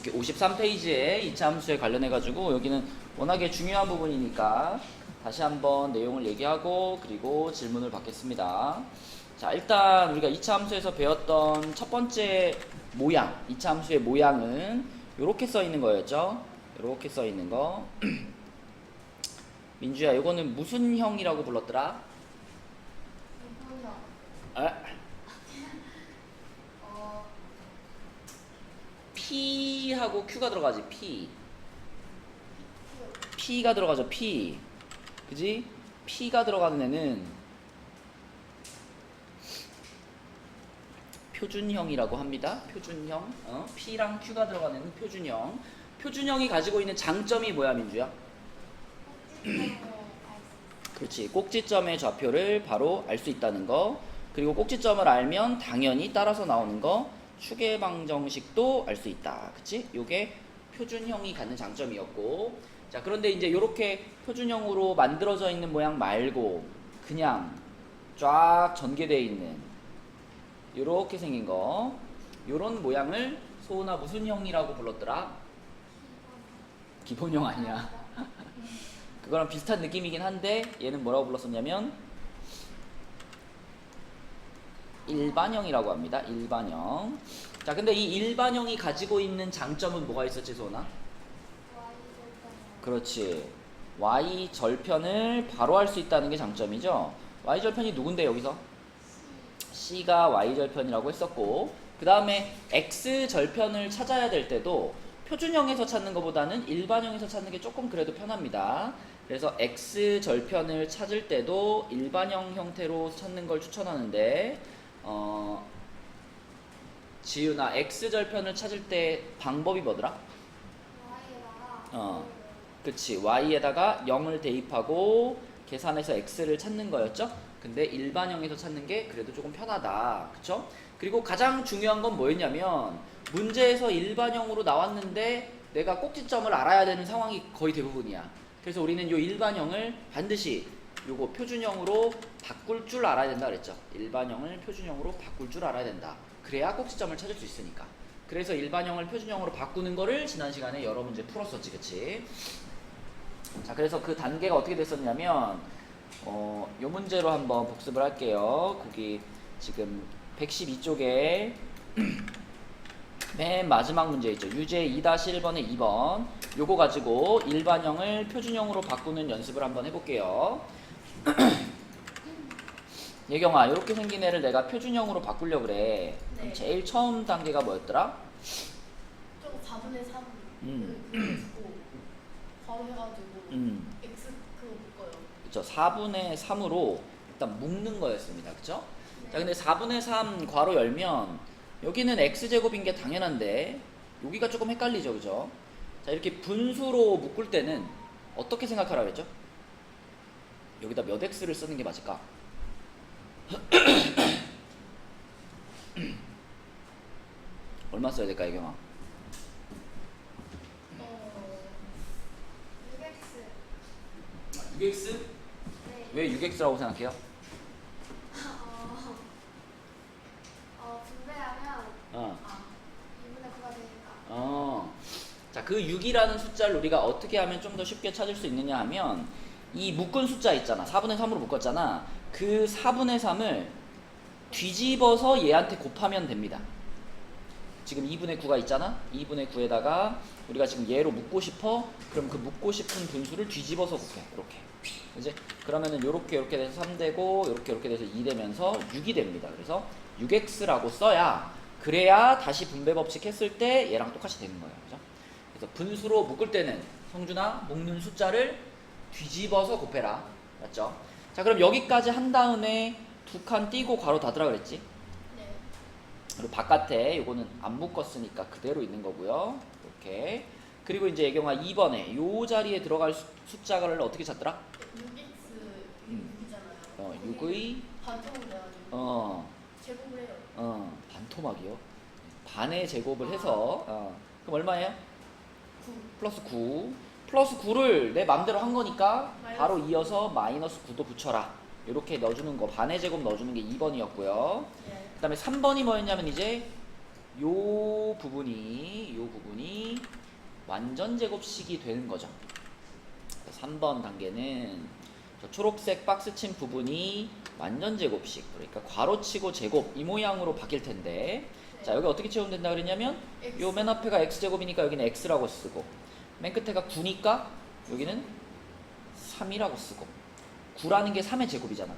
이렇게 53페이지에 이차 함수에 관련해 가지고 여기는 워낙에 중요한 부분이니까 다시 한번 내용을 얘기하고 그리고 질문을 받겠습니다. 자, 일단 우리가 이차 함수에서 배웠던 첫 번째 모양, 이차 함수의 모양은 이렇게 써 있는 거였죠. 이렇게 써 있는 거. 민주야, 이거는 무슨 형이라고 불렀더라? P하고 Q가 들어가지. P가 들어가죠. P. 그지? P가 들어가는 애는 표준형이라고 합니다. 표준형. P랑 Q가 들어가는 애는 표준형. 표준형이 가지고 있는 장점이 뭐야, 민주야? 그렇지. 꼭지점의 좌표를 바로 알 수 있다는 거. 그리고 꼭지점을 알면 당연히 따라서 나오는 거 추계방정식도 알 수 있다. 그치? 요게 표준형이 갖는 장점이었고, 자, 그런데 이제 요렇게 표준형으로 만들어져 있는 모양 말고 그냥 쫙 전개되어 있는 요렇게 생긴 거, 요런 모양을 소은아 무슨 형이라고 불렀더라? 기본형 아니야. 그거랑 비슷한 느낌이긴 한데 얘는 뭐라고 불렀었냐면 일반형이라고 합니다. 일반형. 자, 근데 이 일반형이 가지고 있는 장점은 뭐가 있었지, 소은아? 그렇지. y절편을 바로 할 수 있다는 게 장점이죠. y절편이 누군데 여기서? c가 y절편이라고 했었고, 그 다음에 x절편을 찾아야 될 때도 표준형에서 찾는 것보다는 일반형에서 찾는 게 조금 그래도 편합니다. 그래서 x절편을 찾을 때도 일반형 형태로 찾는 걸 추천하는데, 지윤아, x절편을 찾을 때 방법이 뭐더라? 그치. y에다가 0을 대입하고 계산해서 x를 찾는 거였죠? 근데 일반형에서 찾는 게 그래도 조금 편하다. 그쵸? 그리고 가장 중요한 건 뭐였냐면 문제에서 일반형으로 나왔는데 내가 꼭지점을 알아야 되는 상황이 거의 대부분이야. 그래서 우리는 이 일반형을 반드시 요거 표준형으로 바꿀 줄 알아야 된다 그랬죠. 일반형을 표준형으로 바꿀 줄 알아야 된다. 그래야 꼭지점을 찾을 수 있으니까. 그래서 일반형을 표준형으로 바꾸는 거를 지난 시간에 여러 문제 풀었었지, 그치? 자, 그래서 그 단계가 어떻게 됐었냐면 요 문제로 한번 복습을 할게요. 거기 지금 112쪽에 맨 마지막 문제 있죠. 유제 2-1번에 2번. 요거 가지고 일반형을 표준형으로 바꾸는 연습을 한번 해볼게요. 예경아, 이렇게 생긴 애를 내가 표준형으로 바꾸려고 그래. 그럼 제일 처음 단계가 뭐였더라? 좀 4분의 3을 고 바로 해가지고 x 그거 묶어요. 그쵸. 4분의 3으로 일단 묶는 거였습니다. 그쵸? 자, 근데 4분의 3 괄호 열면 여기는 x제곱인 게 당연한데 여기가 조금 헷갈리죠. 그죠? 자, 이렇게 분수로 묶을 때는 어떻게 생각하라 그랬죠? 여기다 몇 x를 쓰는 게 맞을까? 얼마 써야 될까, 예경아? 6x. 6x? 네. 왜 6x라고 생각해요? 분배하면 2분의 9가 되니까. 자, 그 6이라는 숫자를 우리가 어떻게 하면 좀 더 쉽게 찾을 수 있느냐 하면 이 묶은 숫자 있잖아. 4분의 3으로 묶었잖아. 그 4분의 3을 뒤집어서 얘한테 곱하면 됩니다. 지금 2분의 9가 있잖아. 2분의 9에다가 우리가 지금 얘로 묶고 싶어. 그럼 그 묶고 싶은 분수를 뒤집어서 곱해. 이렇게. 그지? 그러면은 요렇게 돼서 3되고 요렇게 돼서 2 되면서 6이 됩니다. 그래서 6x라고 써야 그래야 다시 분배 법칙 했을 때 얘랑 똑같이 되는 거예요. 그죠? 그래서 분수로 묶을 때는 성준아, 묶는 숫자를 뒤집어서 곱해라. 맞죠? 자, 그럼 여기까지 한 다음에 두 칸 띄고 괄호 닫으라 그랬지? 네. 그리고 바깥에 요거는 안 묶었으니까 그대로 있는 거고요. 이렇게. 그리고 이제 예경아 2번에 요 자리에 들어갈 숫자를 어떻게 찾더라? 6x 6이잖아요. 6의 반토막 내가지고 제곱을 해요. 반토막이요? 반의 제곱을 해서 그럼 얼마예요? 9. 플러스 9. 플러스 9를 내 맘대로 한 거니까 바로 이어서 마이너스 9도 붙여라. 이렇게 넣어주는 거, 반의 제곱 넣어주는 게 2번이었고요. 네. 그 다음에 3번이 뭐였냐면 이제 요 부분이 완전 제곱식이 되는 거죠. 3번 단계는 저 초록색 박스 친 부분이 완전 제곱식, 그러니까 괄호치고 제곱 이 모양으로 바뀔 텐데, 자 여기 어떻게 채우면 된다 그랬냐면 요 맨 앞에가 x제곱이니까 여기는 x라고 쓰고, 맨 끝에가 9니까 여기는 3이라고 쓰고, 9라는 게 3의 제곱이잖아.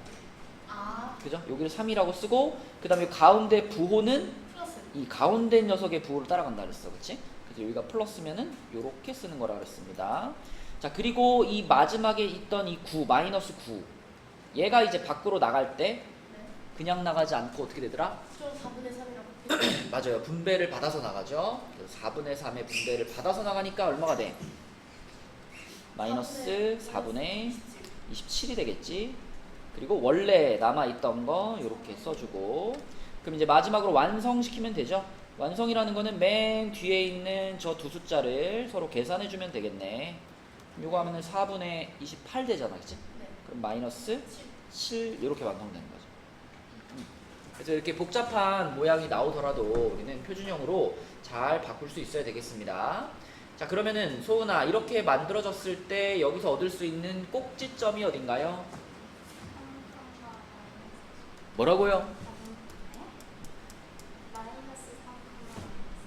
그죠? 여기를 3이라고 쓰고, 그 다음에 가운데 부호는 플러스. 이 가운데 녀석의 부호를 따라간다 그랬어. 그치? 그래서 여기가 플러스면은 요렇게 쓰는 거라 그랬습니다. 자, 그리고 이 마지막에 있던 이 9, 마이너스 9. 얘가 이제 밖으로 나갈 때 네. 그냥 나가지 않고 어떻게 되더라? 좀 4분의 3이라고. 맞아요. 분배를 받아서 나가죠. 4분의 3의 분배를 받아서 나가니까 얼마가 돼? 마이너스 4분의 27이 되겠지. 그리고 원래 남아있던 거 이렇게 써주고, 그럼 이제 마지막으로 완성시키면 되죠. 완성이라는 거는 맨 뒤에 있는 저 두 숫자를 서로 계산해주면 되겠네. 요거 하면은 4분의 28 되잖아, 그치? 네. 그럼 마이너스 7 이렇게 완성되는 거죠. 그래서 이렇게 복잡한 모양이 나오더라도 우리는 표준형으로 잘 바꿀 수 있어야 되겠습니다. 자, 그러면은 소은아, 이렇게 만들어졌을 때 여기서 얻을 수 있는 꼭지점이 어딘가요? 뭐라고요?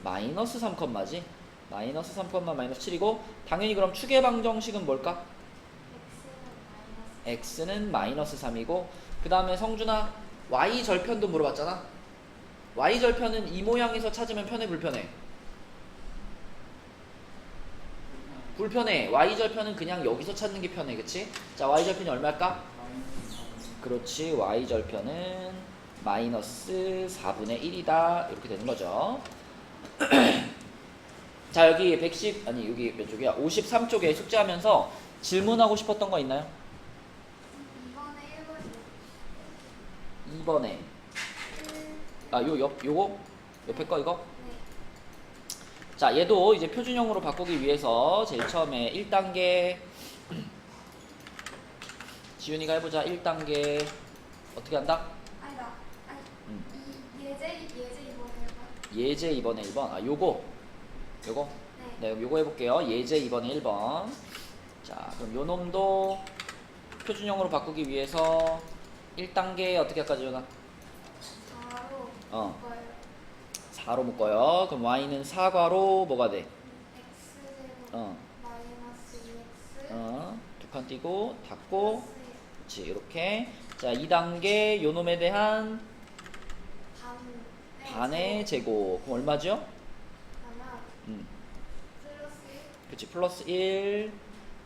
마이너스 3컴마지? 마이너스 3컴마 마이너스 7이고, 당연히 그럼 축의 방정식은 뭘까? x는 마이너스 3이고, 그 다음에 성준아, y 절편도 물어봤잖아? y 절편은 이 모양에서 찾으면 편해, 불편해? 불편해. y 절편은 그냥 여기서 찾는 게 편해, 그치? 자, y 절편이 얼마일까? 그렇지, y 절편은 마이너스 4분의 1이다 이렇게 되는 거죠. 자, 여기 110 아니 여기 몇 쪽이야? 53쪽에 숙제하면서 질문하고 싶었던 거 있나요? 2번에 요거 옆에 거 이거? 자, 얘도 이제 표준형으로 바꾸기 위해서 제일 처음에 1단계 지윤이가 해보자. 1단계 어떻게 한다? 예제 2번에 1번. 아, 요거. 네, 요거 해볼게요. 예제 2번에 1번. 자, 그럼 요 놈도 표준형으로 바꾸기 위해서 1단계 어떻게 할까, 지윤아? 4로 묶어요. 그럼 y는 4괄호 뭐가 돼? 두 칸 띄고 닫고, 그렇지, 이렇게. 자, 2단계 요 놈에 대한 반의 제곱. 그럼 얼마죠? 그치, 플러스 1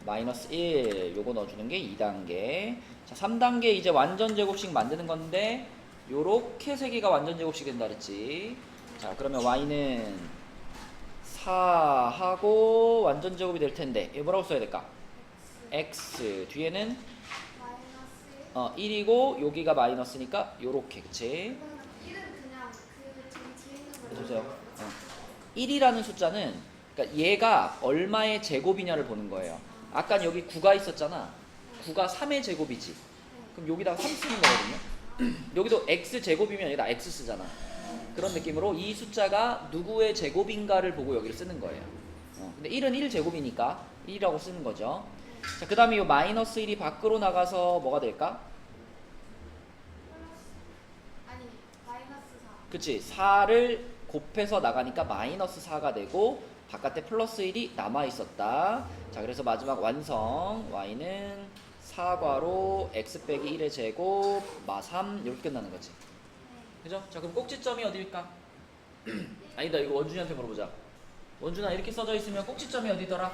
마이너스 1 요거 넣어주는 게 2단계. 자, 3단계 이제 완전 제곱식 만드는 건데 요렇게 세 개가 완전 제곱식 된다 그랬지. 자, 그러면 y는 4하고 완전 제곱이 될 텐데 이거 뭐라고 써야 될까? x 뒤에는 1이고 여기가 마이너스니까 요렇게, 그치? 보세요. 1이라는 숫자는, 그러니까 얘가 얼마의 제곱이냐를 보는 거예요. 아까 여기 9가 있었잖아. 9가 3의 제곱이지. 그럼 여기다가 3 쓰는 거거든요. 여기도 x 제곱이면 여기다 x 쓰잖아. 그런 느낌으로 이 숫자가 누구의 제곱인가를 보고 여기를 쓰는 거예요. 근데 1은 1 제곱이니까 1이라고 쓰는 거죠. 자, 그 다음에 이 마이너스 1이 밖으로 나가서 뭐가 될까? 그치, 4를 곱해서 나가니까 마이너스 4가 되고 바깥에 플러스 1이 남아있었다. 자, 그래서 마지막 완성. y는 4괄호 x 빼기 1의 제곱 마 3 이렇게 끝나는 거지. 그죠? 자, 그럼 꼭지점이 어디일까? 아니다, 이거 원준이한테 물어보자. 원준아, 이렇게 써져 있으면 꼭지점이 어디더라?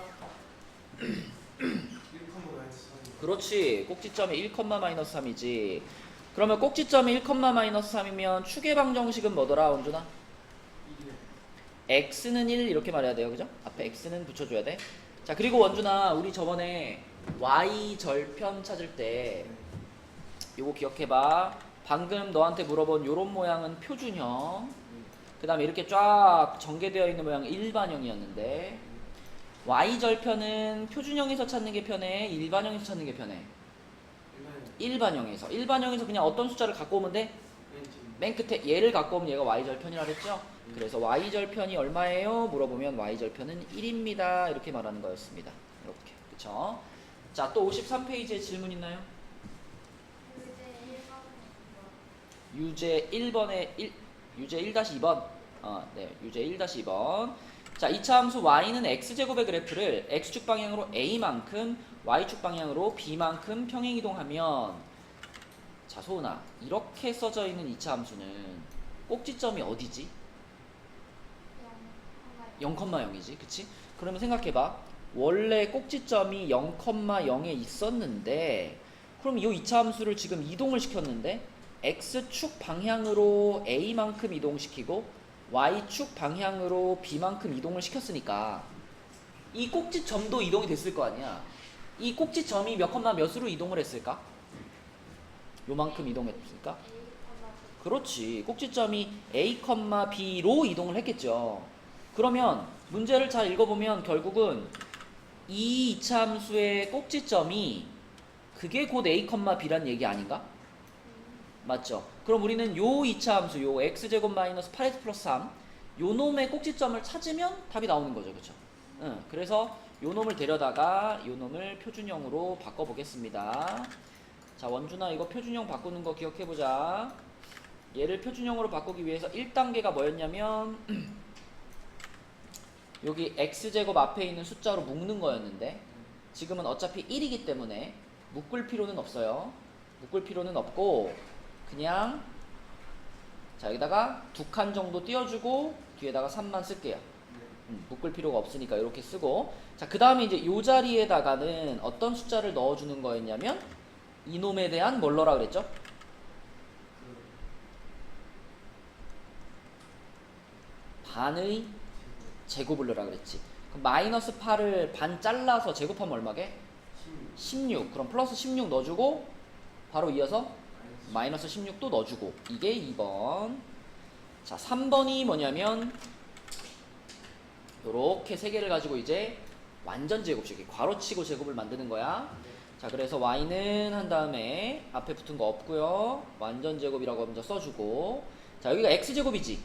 그렇지, 꼭지점이 1, 마이너스 3이지. 그러면 꼭지점이 1, 마이너스 3이면 축의 방정식은 뭐더라, 원준아? x는 1 이렇게 말해야 돼요, 그죠? 앞에 x는 붙여줘야 돼. 자, 그리고 원준아, 우리 저번에 y 절편 찾을 때 요거 기억해봐. 방금 너한테 물어본 요런 모양은 표준형, 그 다음에 이렇게 쫙 전개되어 있는 모양은 일반형이었는데, y 절편은 표준형에서 찾는 게 편해, 일반형에서 찾는 게 편해? 일반형에서 그냥 어떤 숫자를 갖고 오면 돼? 맨 끝에 얘를 갖고 오면 얘가 y 절편이라 그랬죠? 그래서 y절편이 얼마예요? 물어보면 y절편은 1입니다. 이렇게 말하는 거였습니다. 이렇게. 그쵸? 자, 또 53페이지에 질문 있나요? 유제 1번에 유제 1-2번. 네, 유제 1-2번. 자, 이차 함수 y는 x제곱의 그래프를 x축 방향으로 a만큼 y축 방향으로 b만큼 평행이동하면, 자, 소은아, 이렇게 써져 있는 이차 함수는 꼭지점이 어디지? 0,0이지, 그치? 그러면 생각해봐. 원래 꼭지점이 0,0에 있었는데, 그럼 이 이차 함수를 지금 이동을 시켰는데, x축 방향으로 a만큼 이동시키고 y축 방향으로 b만큼 이동을 시켰으니까 이 꼭지점도 이동이 됐을 거 아니야. 이 꼭지점이 몇 컴마 몇으로 이동을 했을까? 요만큼 이동했으니까. 그렇지. 꼭지점이 a, b로 이동을 했겠죠. 그러면 문제를 잘 읽어보면 결국은 이 이차함수의 꼭지점이 그게 곧 a, b란 얘기 아닌가? 맞죠? 그럼 우리는 요 이차함수, 요 x제곱 마이너스 8x 플러스 3, 요 놈의 꼭지점을 찾으면 답이 나오는 거죠. 그쵸? 그래서 요 놈을 데려다가 요 놈을 표준형으로 바꿔보겠습니다. 자, 원준아, 이거 표준형 바꾸는 거 기억해보자. 얘를 표준형으로 바꾸기 위해서 1단계가 뭐였냐면 여기 x제곱 앞에 있는 숫자로 묶는 거였는데, 지금은 어차피 1이기 때문에 묶을 필요는 없어요. 묶을 필요는 없고 그냥, 자, 여기다가 2칸 정도 띄워주고 뒤에다가 3만 쓸게요. 묶을 필요가 없으니까 이렇게 쓰고, 자, 그 다음에 이제 요 자리에다가는 어떤 숫자를 넣어주는 거였냐면 이놈에 대한 뭘 넣으라 그랬죠? 반의 제곱을 넣으라 그랬지. 그럼 마이너스 8을 반 잘라서 제곱하면 얼마게? 16. 그럼 플러스 16 넣어주고 바로 이어서 마이너스 16도 넣어주고, 이게 2번. 자, 3번이 뭐냐면 요렇게 세 개를 가지고 이제 완전 제곱식, 괄호치고 제곱을 만드는 거야. 자, 그래서 y는 한 다음에 앞에 붙은 거 없고요, 완전 제곱이라고 먼저 써주고, 자, 여기가 x제곱이지.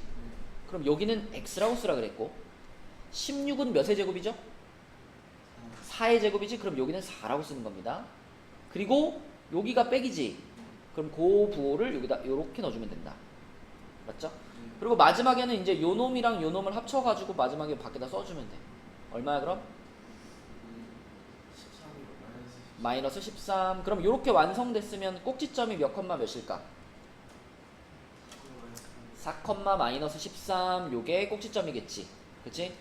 그럼 여기는 x라고 쓰라 그랬고, 16은 몇의 제곱이죠? 4의 제곱이지. 그럼 여기는 4라고 쓰는 겁니다. 그리고 여기가 백이지. 그럼 그 부호를 여기다 요렇게 넣어주면 된다. 맞죠? 그리고 마지막에는 이제 요 놈이랑 요 놈을 합쳐가지고 마지막에 밖에다 써주면 돼. 얼마야 그럼? 마이너스 13. 그럼 요렇게 완성됐으면 꼭지점이 몇 컴마 몇일까? 4 컴마 마이너스 13. 요게 꼭지점이겠지. 그치?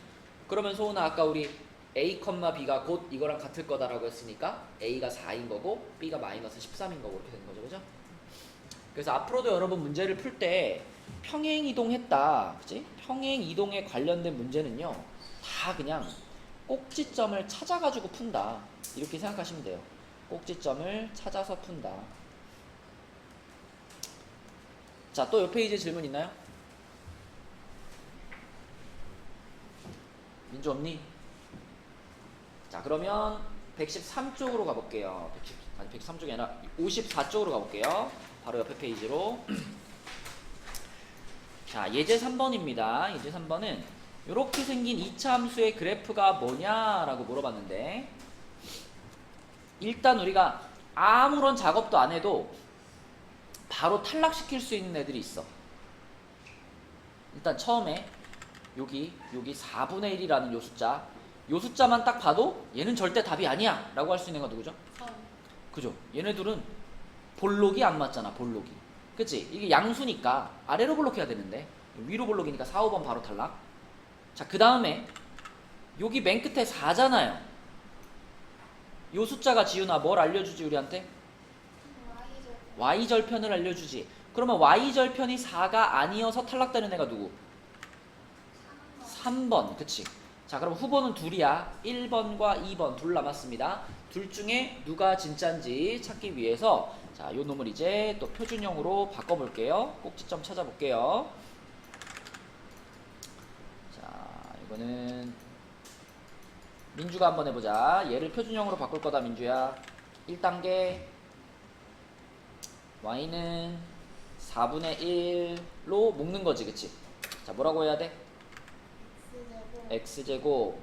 그러면 소은아, 아까 우리 a, b가 곧 이거랑 같을 거다라고 했으니까 a가 4인 거고 b가 마이너스 13인 거고 이렇게 된 거죠. 그죠? 그래서 앞으로도 여러분 문제를 풀 때 평행 이동했다, 그치? 평행 이동에 관련된 문제는요 다 그냥 꼭지점을 찾아가지고 푼다, 이렇게 생각하시면 돼요. 꼭지점을 찾아서 푼다. 자, 또 옆 페이지에 질문 있나요? 민주 없니? 자, 그러면 113쪽으로 가볼게요. 113쪽이 아니라 54쪽으로 가볼게요. 바로 옆에 페이지로. 자, 예제 3번입니다. 예제 3번은 이렇게 생긴 이차 함수의 그래프가 뭐냐라고 물어봤는데, 일단 우리가 아무런 작업도 안 해도 바로 탈락시킬 수 있는 애들이 있어. 일단 처음에 여기 4분의 1이라는 요 숫자, 요 숫자만 딱 봐도 얘는 절대 답이 아니야 라고 할 수 있는 거 누구죠? 그죠? 얘네들은 볼록이 안 맞잖아. 볼록이, 그치? 이게 양수니까 아래로 볼록해야 되는데 위로 볼록이니까 4, 5번 바로 탈락. 자, 그 다음에 여기 맨 끝에 4잖아요. 요 숫자가 지훈아 뭘 알려주지 우리한테? y절편을 알려주지. 그러면 y절편이 4가 아니어서 탈락되는 애가 누구? 3번. 그치? 자, 그럼 후보는 둘이야. 1번과 2번 둘 남았습니다. 둘 중에 누가 진짜인지 찾기 위해서, 자, 요 놈을 이제 또 표준형으로 바꿔볼게요. 꼭지점 찾아볼게요. 자, 이거는 민주가 한번 해보자. 얘를 표준형으로 바꿀 거다, 민주야. 1단계 y는 4분의 1로 묶는 거지, 그치? 자, 뭐라고 해야 돼? x제곱 x제곱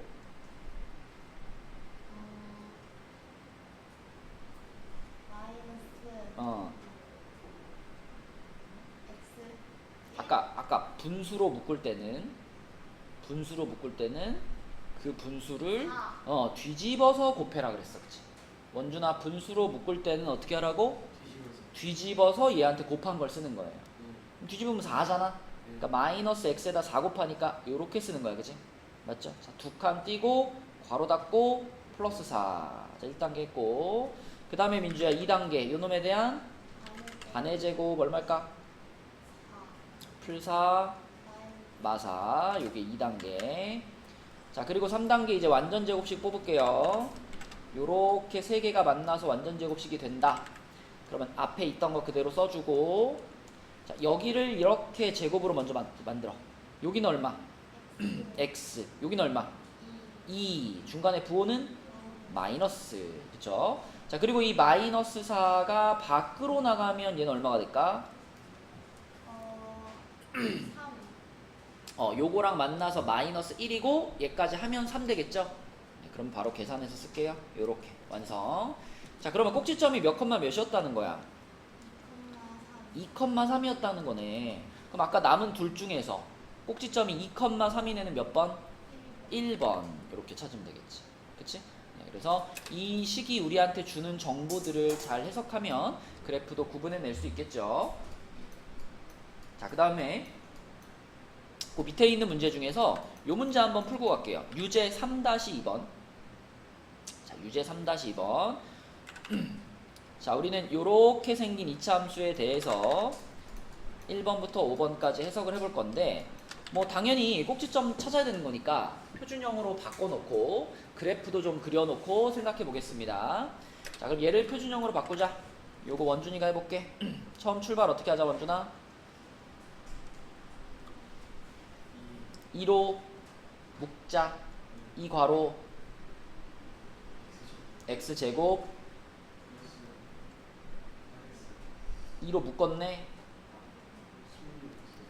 마이너스 어 x 아까 분수로 묶을 때는 그 분수를 뒤집어서 곱해라 그랬어. 그치? 원준아, 분수로 묶을 때는 어떻게 하라고? 뒤집어서 얘한테 곱한 걸 쓰는 거예요. 뒤집으면 4잖아. 그러니까 마이너스 x에다 4 곱하니까 요렇게 쓰는 거야. 그치? 맞죠? 자, 두 칸 띄고 괄호 닫고 플러스 4. 자, 1단계 했고, 그 다음에 민주야 2단계 요놈에 대한 반의 제곱 얼마일까? 풀 4 마사. 요게 2단계. 자, 그리고 3단계 이제 완전 제곱식 뽑을게요. 요렇게 세 개가 만나서 완전 제곱식이 된다. 그러면 앞에 있던 거 그대로 써주고, 자, 여기를 이렇게 제곱으로 먼저 만들어. 여기는 얼마? x. 여기는 얼마? 2. 중간에 부호는 마이너스. 그쵸? 자, 그리고 이 마이너스 4가 밖으로 나가면 얘는 얼마가 될까? 3 요거랑 만나서 마이너스 1이고 얘까지 하면 3 되겠죠? 네, 그럼 바로 계산해서 쓸게요. 요렇게 완성. 자, 그러면 꼭지점이 몇 컴마 몇이었다는 거야? 2,3이었다는 거네. 그럼 아까 남은 둘 중에서 꼭지점이 2,3인 애는 몇 번? 1번. 이렇게 찾으면 되겠지. 그치? 네, 그래서 이 식이 우리한테 주는 정보들을 잘 해석하면 그래프도 구분해낼 수 있겠죠. 자, 그 다음에 그 밑에 있는 문제 중에서 요 문제 한번 풀고 갈게요. 유제 3-2번. 자, 유제 3-2번. 자, 우리는 요렇게 생긴 이차함수에 대해서 1번부터 5번까지 해석을 해볼 건데, 뭐 당연히 꼭지점 찾아야 되는 거니까 표준형으로 바꿔놓고 그래프도 좀 그려놓고 생각해 보겠습니다. 자, 그럼 얘를 표준형으로 바꾸자. 요거 원준이가 해볼게. 처음 출발 어떻게 하자, 원준아? 2로 묶자. 이 괄호 x제곱 2로 묶었네.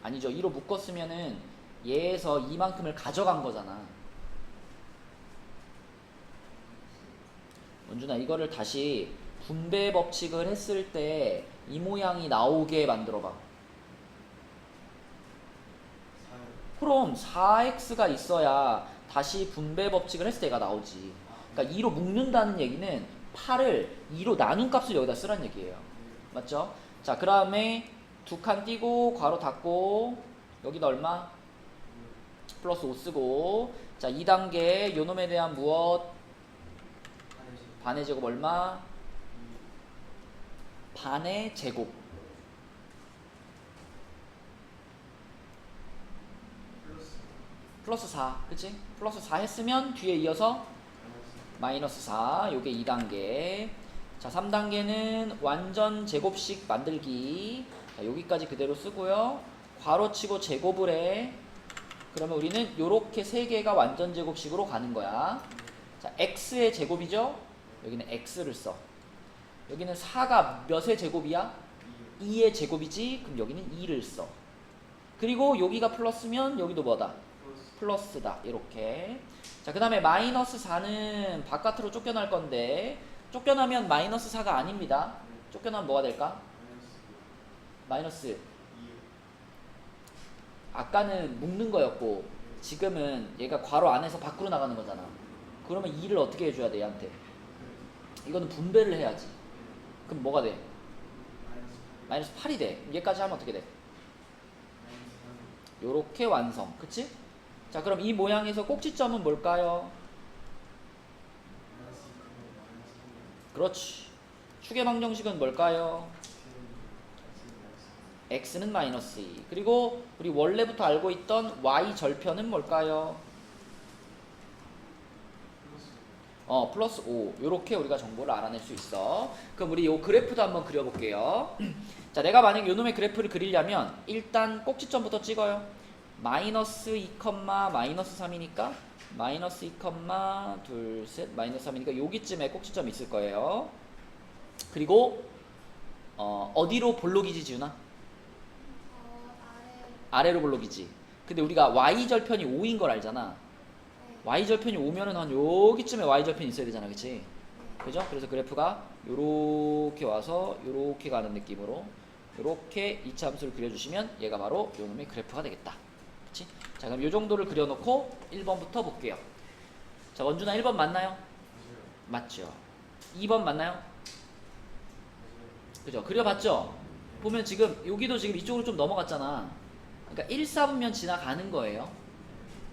아니죠. 2로 묶었으면은 얘에서 이만큼을 가져간 거잖아. 원준아, 이거를 다시 분배 법칙을 했을 때 이 모양이 나오게 만들어봐. 그럼 4x가 있어야 다시 분배 법칙을 했을 때 얘가 나오지. 그러니까 2로 묶는다는 얘기는 8을 2로 나눈 값을 여기다 쓰란 얘기예요. 맞죠? 자, 그 다음에 두 칸 띄고 괄호 닫고 여기다 얼마? 플러스 5 쓰고, 자, 2단계 요놈에 대한 무엇? 반의 제곱 얼마? 반의 제곱. 플러스 4. 그치? 플러스 4 했으면 뒤에 이어서 마이너스 4. 요게 2단계. 자, 3단계는 완전 제곱식 만들기. 자, 여기까지 그대로 쓰고요. 괄호 치고 제곱을 해. 그러면 우리는 요렇게 세 개가 완전 제곱식으로 가는 거야. 자, x의 제곱이죠? 여기는 x를 써. 여기는 4가 몇의 제곱이야? 2의 제곱이지? 그럼 여기는 2를 써. 그리고 여기가 플러스면 여기도 뭐다? 플러스다. 이렇게. 자, 그 다음에 마이너스 4는 바깥으로 쫓겨날 건데, 쫓겨나면 마이너스 4가 아닙니다. 쫓겨나면 뭐가 될까? 마이너스. 아까는 묶는 거였고 지금은 얘가 괄호 안에서 밖으로 나가는 거잖아. 그러면 2를 어떻게 해줘야 돼, 얘한테? 이거는 분배를 해야지. 그럼 뭐가 돼? 마이너스 8이 돼. 얘까지 하면 어떻게 돼? 요렇게 완성. 그치? 자, 그럼 이 모양에서 꼭지점은 뭘까요? 그렇지. 축의 방정식은 뭘까요? x는 마이너스 2. 그리고 우리 원래부터 알고 있던 y 절편은 뭘까요? 플러스 5. 요렇게 우리가 정보를 알아낼 수 있어. 그럼 우리 요 그래프도 한번 그려볼게요. 자, 내가 만약 요놈의 그래프를 그리려면 일단 꼭지점부터 찍어요. 마이너스 2, 마이너스 3이니까 마이너스 2, 둘, 셋, 마이너스 3이니까 여기쯤에 꼭지점이 있을 거예요. 그리고 어디로 볼록이지, 지훈아? 아래로 볼록이지. 근데 우리가 y절편이 5인 걸 알잖아. 네. y절편이 5면은 한 여기쯤에 y절편이 있어야 되잖아, 그치? 그죠? 그래서 그래프가 요렇게 와서 요렇게 가는 느낌으로 요렇게 이차함수를 그려주시면 얘가 바로 요놈의 그래프가 되겠다. 그치? 자, 그럼 요 정도를 그려놓고 1번부터 볼게요. 자, 원준아 1번 맞나요? 맞죠. 2번 맞나요? 그죠? 그려봤죠? 보면 지금 여기도 지금 이쪽으로 좀 넘어갔잖아. 그러니까 1, 4분면 지나가는 거예요.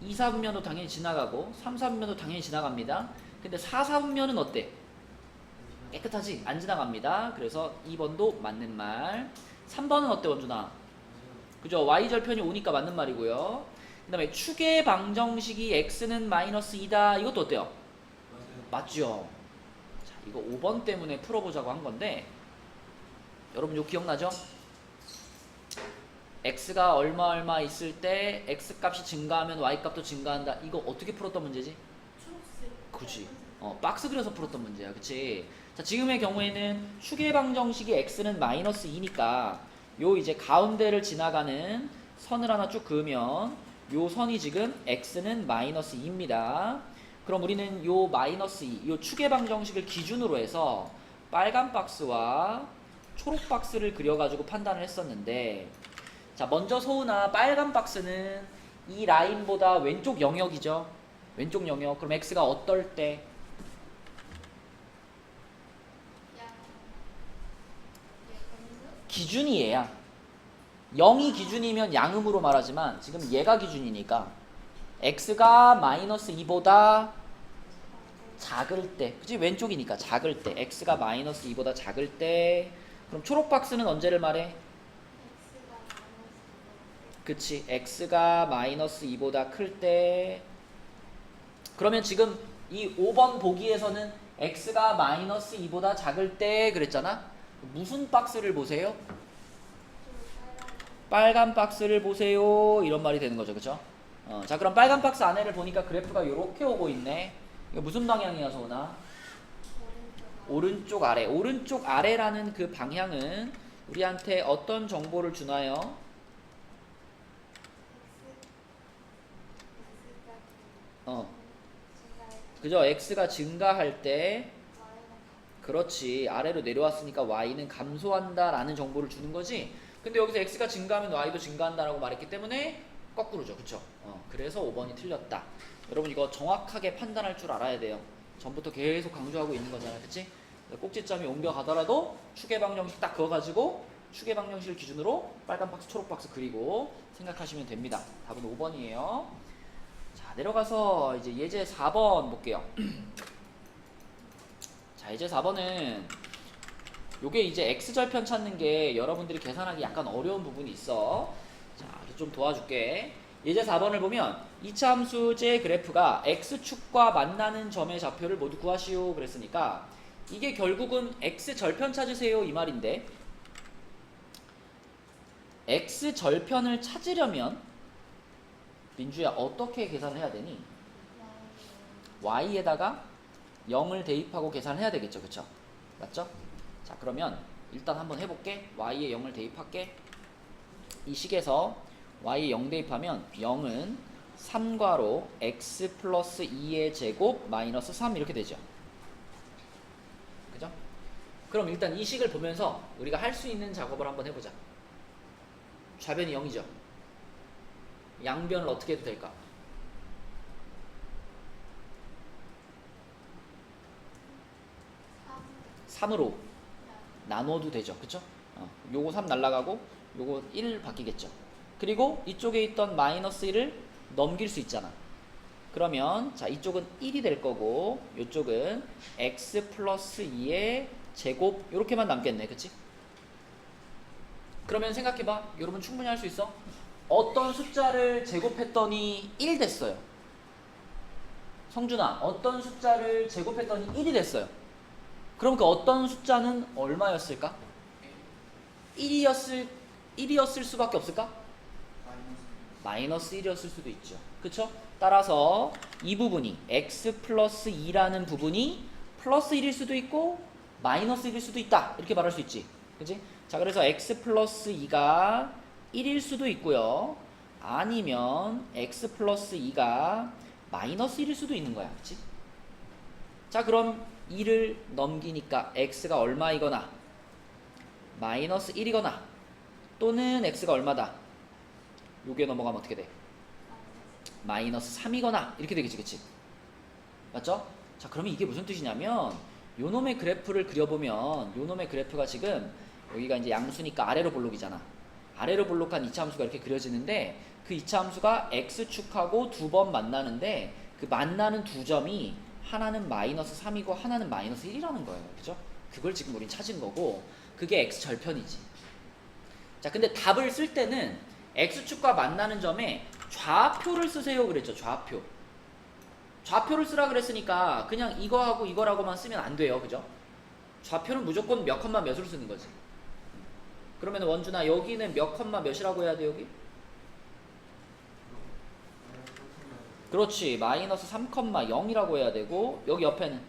2, 4분면도 당연히 지나가고 3, 4분면도 당연히 지나갑니다. 근데 4, 4분면은 어때? 깨끗하지? 안 지나갑니다. 그래서 2번도 맞는 말. 3번은 어때, 원준아? 그죠? y절편이 오니까 맞는 말이고요. 그 다음에 축의 방정식이 x는 마이너스 2다. 이것도 어때요? 맞죠? 자, 이거 5번 때문에 풀어보자고 한 건데 여러분 이거 기억나죠? x가 얼마 있을 때 x 값이 증가하면 y 값도 증가한다. 이거 어떻게 풀었던 문제지? 초록색. 그치. 박스 그려서 풀었던 문제야. 그치? 자, 지금의 경우에는 축의 방정식이 x는 마이너스 2니까 요 이제 가운데를 지나가는 선을 하나 쭉 그으면 요 선이 지금 x는 마이너스 2입니다. 그럼 우리는 요 마이너스 2, 요 축의 방정식을 기준으로 해서 빨간 박스와 초록 박스를 그려가지고 판단을 했었는데, 자, 먼저 소은아, 빨간 박스는 이 라인보다 왼쪽 영역이죠. 왼쪽 영역. 그럼 x가 어떨 때? 야. 얘 검수? 기준이 얘야. 0이 기준이면 양음으로 말하지만 지금 얘가 기준이니까 x가 마이너스 2보다 작을 때, 그치? 왼쪽이니까 작을 때, x가 마이너스 2보다 작을 때. 그럼 초록 박스는 언제를 말해? 그치? x가 마이너스 2보다 클 때. 그러면 지금 이 5번 보기에서는 x가 마이너스 2보다 작을 때 그랬잖아? 무슨 박스를 보세요? 빨간 박스를 보세요. 이런 말이 되는 거죠. 그쵸? 자, 그럼 빨간 박스 안에를 보니까 그래프가 이렇게 오고 있네. 이거 무슨 방향이야, 소은아? 오른쪽 아래. 오른쪽 아래라는 그 방향은 우리한테 어떤 정보를 주나요? 그죠? x가 증가할 때, 그렇지, 아래로 내려왔으니까 y는 감소한다 라는 정보를 주는 거지. 근데 여기서 x가 증가하면 y도 증가한다라고 말했기 때문에 거꾸로죠. 그쵸? 그래서 5번이 틀렸다. 여러분 이거 정확하게 판단할 줄 알아야 돼요. 전부터 계속 강조하고 있는 거잖아. 그치? 꼭지점이 옮겨가더라도 축의 방정식 딱 그어가지고 축의 방정식을 기준으로 빨간 박스, 초록 박스 그리고 생각하시면 됩니다. 답은 5번이에요. 자, 내려가서 이제 예제 4번 볼게요. 자, 예제 4번은 요게 이제 x절편 찾는 게 여러분들이 계산하기 약간 어려운 부분이 있어. 자, 좀 도와줄게. 예제 4번을 보면 이차함수의 그래프가 x축과 만나는 점의 좌표를 모두 구하시오 그랬으니까 이게 결국은 x절편 찾으세요 이 말인데, x절편을 찾으려면 민주야 어떻게 계산을 해야 되니? y에다가 0을 대입하고 계산을 해야 되겠죠. 그쵸? 맞죠? 자, 그러면 일단 한번 해볼게. y에 0을 대입할게. 이 식에서 y에 0 대입하면 0은 3괄호 x 플러스 2의 제곱 마이너스 3 이렇게 되죠. 그죠? 그럼 일단 이 식을 보면서 우리가 할 수 있는 작업을 한번 해보자. 좌변이 0이죠. 양변을 어떻게 해도 될까? 3으로 나눠도 되죠. 그쵸? 요거 3 날라가고 요거 1 바뀌겠죠. 그리고 이쪽에 있던 마이너스 1을 넘길 수 있잖아. 그러면 자, 이쪽은 1이 될 거고 이쪽은 x 플러스 2의 제곱 이렇게만 남겠네. 그치? 그러면 생각해봐. 여러분 충분히 할 수 있어? 어떤 숫자를 제곱했더니 1 됐어요. 성준아, 어떤 숫자를 제곱했더니 1이 됐어요. 그럼 그 어떤 숫자는 얼마였을까? 1이었을 수밖에 없을까? 마이너스 1이었을 수도 있죠. 그쵸? 따라서 이 부분이 x 플러스 2라는 부분이 플러스 1일 수도 있고 마이너스 1일 수도 있다. 이렇게 말할 수 있지. 그치? 자, 그래서 x 플러스 2가 1일 수도 있고요. 아니면 x 플러스 2가 마이너스 1일 수도 있는 거야. 그치? 자, 그럼 2를 넘기니까 x가 얼마이거나 마이너스 1이거나 또는 x가 얼마다? 요게 넘어가면 어떻게 돼? 마이너스 3이거나 이렇게 되겠지. 그치? 맞죠? 자, 그러면 이게 무슨 뜻이냐면 요놈의 그래프를 그려보면 요놈의 그래프가 지금 여기가 이제 양수니까 아래로 볼록이잖아. 아래로 볼록한 이차함수가 이렇게 그려지는데 그 이차함수가 x축하고 두 번 만나는데 그 만나는 두 점이 하나는 마이너스 3이고 하나는 마이너스 1이라는 거예요. 그죠? 그걸 지금 우린 찾은 거고 그게 x절편이지. 자, 근데 답을 쓸 때는 x축과 만나는 점에 좌표를 쓰세요 그랬죠. 좌표. 좌표를 쓰라 그랬으니까 그냥 이거하고 이거라고만 쓰면 안 돼요. 그죠? 좌표는 무조건 몇 컴마 몇으로 쓰는 거지. 그러면 원준아 여기는 몇 컴마 몇이라고 해야 돼 여기? 그렇지. 마이너스 3,0이라고 해야 되고 여기 옆에는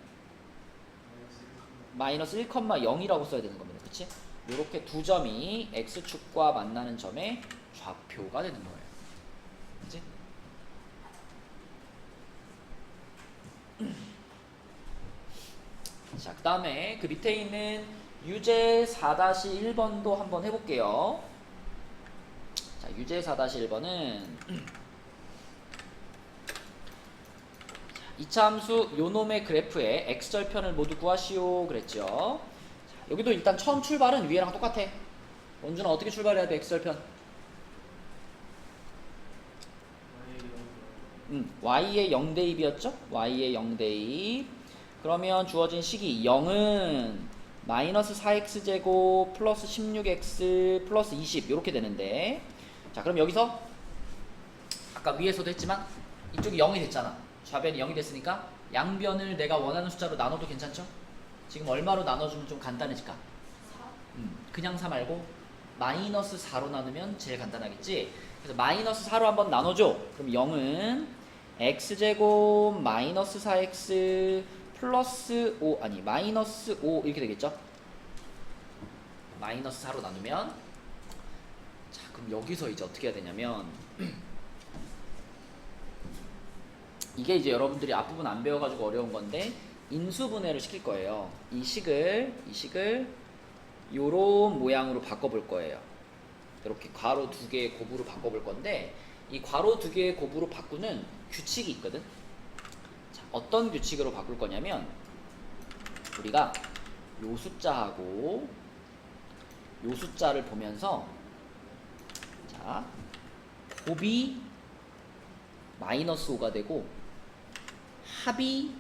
마이너스 1,0이라고 써야 되는 겁니다. 그치? 요렇게 두 점이 x축과 만나는 점의 좌표가 되는 거예요. 그치? 자, 그 다음에 그 밑에 있는 유제 4-1번도 한번 해볼게요. 자, 유제 4-1번은 이차함수 요놈의 그래프에 x절편을 모두 구하시오 그랬죠. 자, 여기도 일단 처음 출발은 위에랑 똑같아. 원준아 어떻게 출발해야 돼? x절편 y의 0대입이었죠? y의 0대입. 그러면 주어진 식이 0은 마이너스 4x제곱 플러스 16x 플러스 20 이렇게 되는데 자, 그럼 여기서 아까 위에서도 했지만 이쪽이 0이 됐잖아. 좌변이 0이 됐으니까 양변을 내가 원하는 숫자로 나눠도 괜찮죠? 지금 얼마로 나눠주면 좀 간단해질까? 그냥 4 말고 마이너스 4로 나누면 제일 간단하겠지? 그래서 마이너스 4로 한번 나눠줘. 그럼 0은 x제곱 마이너스 4x 플러스 5 아니 마이너스 5 이렇게 되겠죠? 마이너스 4로 나누면 자, 그럼 여기서 이제 어떻게 해야 되냐면 이게 이제 여러분들이 앞부분 안 배워가지고 어려운 건데 인수분해를 시킬 거예요. 이 식을 요런 모양으로 바꿔볼 거예요. 이렇게 괄호 2개의 곱으로 바꿔볼 건데 이 괄호 2개의 곱으로 바꾸는 규칙이 있거든. 자, 어떤 규칙으로 바꿀 거냐면 우리가 요 숫자하고 요 숫자를 보면서 자, 곱이 마이너스 5가 되고 합이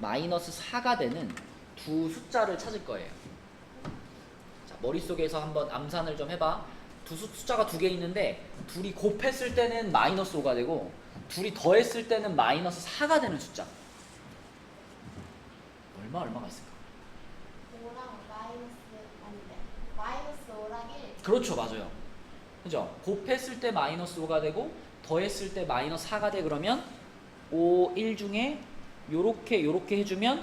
마이너스 4가 되는 두 숫자를 찾을 거예요. 자, 머릿속에서 한번 암산을 좀 해봐. 숫자가 두 개 있는데 둘이 곱했을 때는 마이너스 5가 되고 둘이 더했을 때는 마이너스 4가 되는 숫자 얼마가 있을까? 5랑 마이너스 아닌데 마이너스 5랑 1. 그렇죠, 맞아요. 그죠? 곱했을 때 마이너스 5가 되고 더했을 때 마이너스 4가 돼. 그러면 5, 1 중에 요렇게 해주면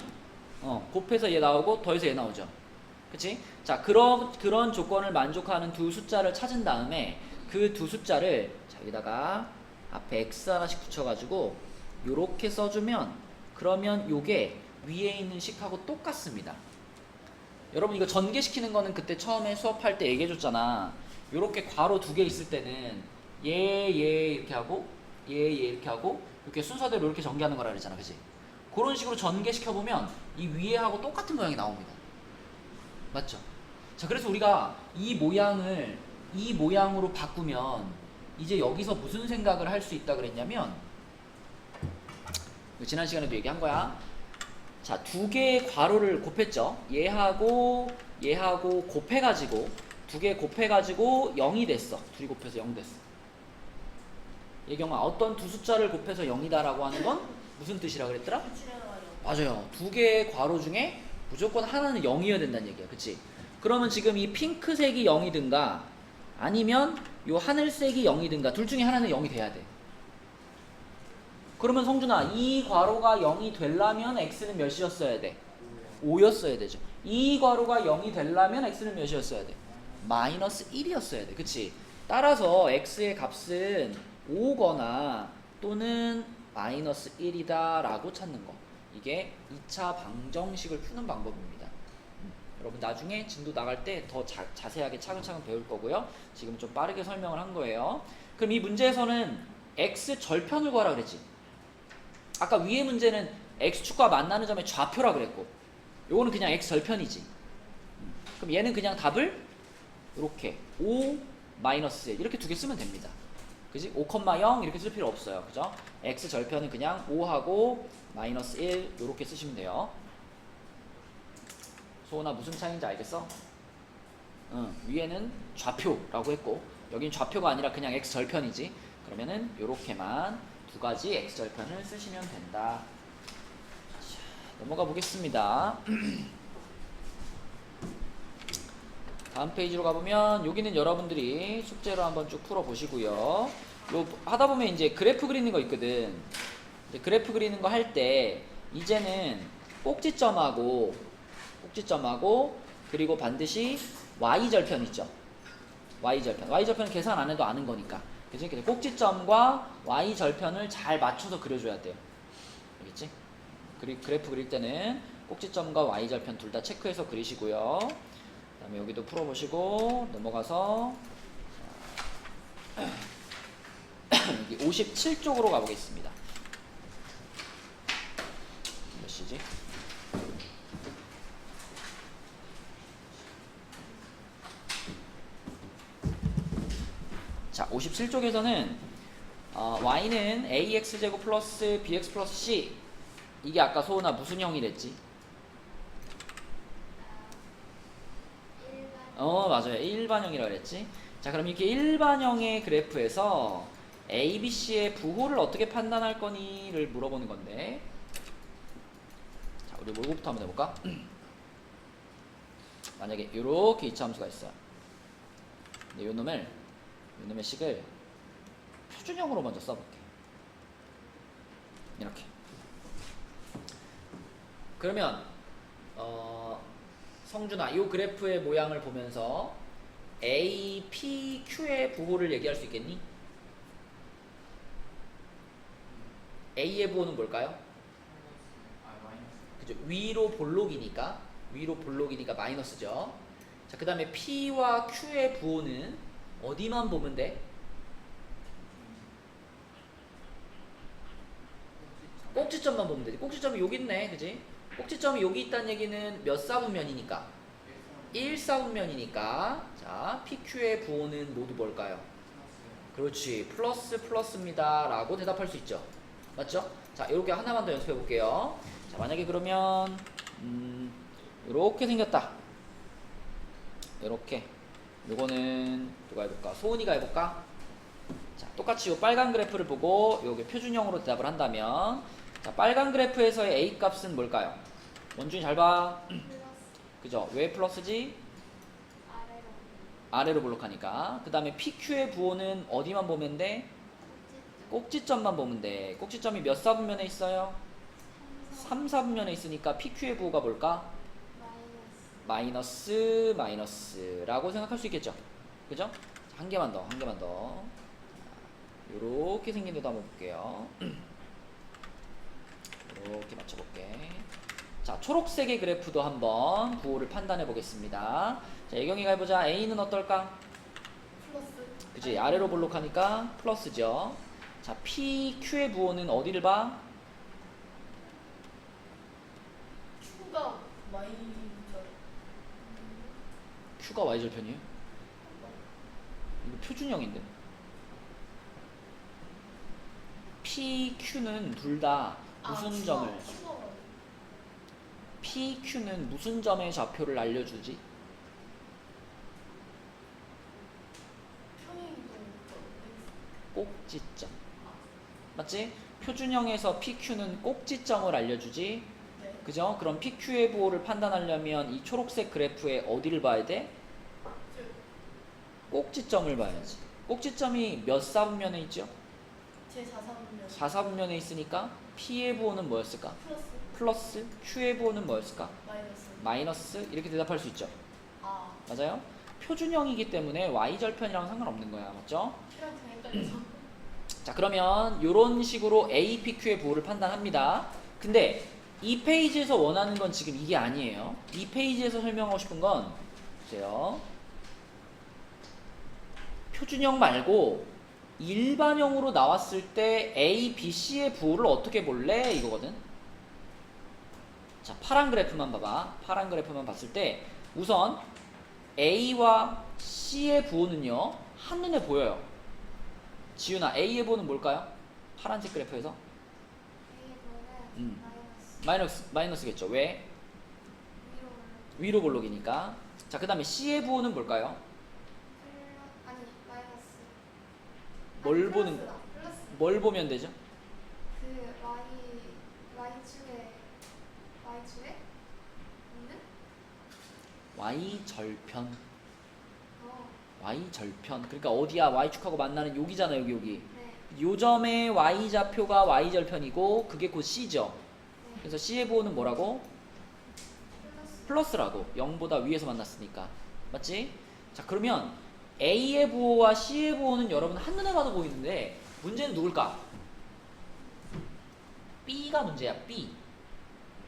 곱해서 얘 나오고 더해서 얘 나오죠. 그치? 자, 그런 조건을 만족하는 두 숫자를 찾은 다음에 그 두 숫자를 자, 여기다가 앞에 x 하나씩 붙여가지고 요렇게 써주면 그러면 요게 위에 있는 식하고 똑같습니다. 여러분 이거 전개시키는 거는 그때 처음에 수업할 때 얘기해줬잖아. 요렇게 괄호 2개 있을 때는 얘 이렇게 하고 얘 이렇게 하고 이렇게 순서대로 이렇게 전개하는 거라 그랬잖아. 그치? 그런 식으로 전개시켜보면 이 위에하고 똑같은 모양이 나옵니다. 맞죠? 자, 그래서 우리가 이 모양을 이 모양으로 바꾸면 이제 여기서 무슨 생각을 할 수 있다 그랬냐면 지난 시간에도 얘기한 거야. 자, 두 개의 괄호를 곱했죠. 얘하고 곱해가지고 두 개 곱해가지고 0이 됐어. 둘이 곱해서 0 됐어. 예경아, 어떤 두 숫자를 곱해서 0이다라고 하는 건 무슨 뜻이라 그랬더라? 맞아요. 두 개의 괄호 중에 무조건 하나는 0이어야 된다는 얘기야. 그치? 그러면 지금 이 핑크색이 0이든가 아니면 요 하늘색이 0이든가 둘 중에 하나는 0이 돼야 돼. 그러면 성준아, 이 괄호가 0이 되려면 x는 몇이었어야 돼? 5였어야 되죠. 이 괄호가 0이 되려면 x는 몇이었어야 돼? 마이너스 1이었어야 돼. 그치? 따라서 x의 값은 5거나 또는 마이너스 1이다 라고 찾는 거. 이게 2차 방정식을 푸는 방법입니다. 여러분 나중에 진도 나갈 때 더 자세하게 차근차근 배울 거고요. 지금 좀 빠르게 설명을 한 거예요. 그럼 이 문제에서는 x 절편을 구하라 그랬지. 아까 위의 문제는 x축과 만나는 점의 좌표라 그랬고, 요거는 그냥 x 절편이지. 그럼 얘는 그냥 답을 이렇게 5 마이너스 1 이렇게 두 개 쓰면 됩니다. 그지? 5,0 이렇게 쓸 필요 없어요. 그죠? x 절편은 그냥 5하고 마이너스 1 이렇게 쓰시면 돼요. 소은아 무슨 차이인지 알겠어? 위에는 좌표라고 했고 여긴 좌표가 아니라 그냥 x 절편이지. 그러면은 요렇게만 두 가지 x 절편을 쓰시면 된다. 자, 넘어가 보겠습니다. 다음 페이지로 가보면 여기는 여러분들이 숙제로 한번 쭉 풀어 보시고요. 요 하다 보면 이제 그래프 그리는 거 있거든. 이제 그래프 그리는 거 할 때 이제는 꼭지점하고 그리고 반드시 y절편 있죠. y절편은 계산 안 해도 아는 거니까. 그치? 그래서 꼭지점과 y절편을 잘 맞춰서 그려줘야 돼요. 알겠지? 그래프 그릴 때는 꼭지점과 y절편 둘 다 체크해서 그리시고요. 그 다음에 여기도 풀어보시고 넘어가서 여기 57쪽으로 가보겠습니다. 몇 시지? 자, 57쪽에서는 y는 ax제곱 플러스 bx 플러스 c. 이게 아까 소은아 무슨 형이랬지? 맞아요. 일반형이라고 그랬지. 자, 그럼 이렇게 일반형의 그래프에서 a, b, c의 부호를 어떻게 판단할 거니를 물어보는 건데, 자, 우리 뭐부터 한번 해볼까? 만약에 이렇게 이차함수가 있어요. 근데 요놈의 식을 표준형으로 먼저 써볼게. 이렇게. 그러면 성준아, 이 그래프의 모양을 보면서 A, P, Q의 부호를 얘기할 수 있겠니? A의 부호는 뭘까요? 그죠? 위로 볼록이니까 마이너스죠. 자, 그 다음에 P와 Q의 부호는 어디만 보면 돼? 꼭지점만 보면 되지. 꼭지점이 여기 있네, 그지? 꼭지점이 여기 있다는 얘기는 몇 사분면이니까? 1사분면이니까. 자, PQ의 부호는 모두 뭘까요? 그렇지, 플러스입니다 라고 대답할 수 있죠. 맞죠? 자, 이렇게 하나만 더 연습해 볼게요. 자, 만약에 그러면 이렇게 생겼다. 이렇게. 요거는 누가 해볼까? 소은이가 해볼까? 자, 똑같이 요 빨간 그래프를 보고 요게 표준형으로 대답을 한다면, 자, 빨간 그래프에서의 A 값은 뭘까요? 원준이 잘 봐. 그죠? 왜 플러스지? 아래로 볼록하니까. 그 다음에 PQ의 부호는 어디만 보면 돼? 꼭지점만 보면 돼. 꼭지점이 몇 사분면에 있어요? 3사분면에 있으니까 PQ의 부호가 뭘까? 마이너스라고 생각할 수 있겠죠? 그죠? 한 개만 더. 요렇게 생긴 데도 한번 볼게요. 이렇게 맞춰볼게. 자, 초록색의 그래프도 한번 부호를 판단해 보겠습니다. 자, 예경이가 해보자. A는 어떨까? 플러스. 그치, 아래로 볼록하니까 플러스죠. 자, P, Q의 부호는 어디를 봐? Q가 Y절. Q가 Y절편이에요? 이거 표준형인데? P, Q는 둘 다 무슨 점을? P, Q는 무슨 점의 좌표를 알려주지? 꼭지점. 맞지? 표준형에서 PQ는 꼭지점을 알려주지. 네. 그죠? 그럼 PQ의 부호를 판단하려면 이 초록색 그래프에 어디를 봐야 돼? 꼭지점을 봐야지. 꼭지점이 몇 사분면에 있죠? 제 4사분면. 4사분면에 있으니까 P의 부호는 뭐였을까? 플러스. Q의 부호는 뭐였을까? 마이너스. 이렇게 대답할 수 있죠. 맞아요? 표준형이기 때문에 Y절편이랑 상관없는 거야. 맞죠? Q랑 헷갈려서. 자, 그러면 이런 식으로 A, P, Q의 부호를 판단합니다. 근데 이 페이지에서 원하는 건 지금 이게 아니에요. 이 페이지에서 설명하고 싶은 건 보세요. 표준형 말고 일반형으로 나왔을 때 A, B, C의 부호를 어떻게 볼래? 이거거든. 자, 파란 그래프만 봐봐. 파란 그래프만 봤을 때 우선 A와 C의 부호는요 한눈에 보여요. 지윤아, A의 부호는 뭘까요? 파란색 그래프에서 마이너스겠죠. 왜? 위로 볼록이니까. 자, 그 다음에 C의 부호는 뭘까요? 뭘 보면 되죠? Y절편. Y절편. 그러니까 어디야? Y축하고 만나는 여기잖아. 여기. 요 점의 Y좌표가 Y절편이고 그게 곧 C죠. 그래서 C의 부호는 뭐라고? 플러스라고. 0보다 위에서 만났으니까. 맞지? 자, 그러면 A의 부호와 C의 부호는 여러분 한눈에 봐도 보이는데 문제는 누굴까? B가 문제야. B.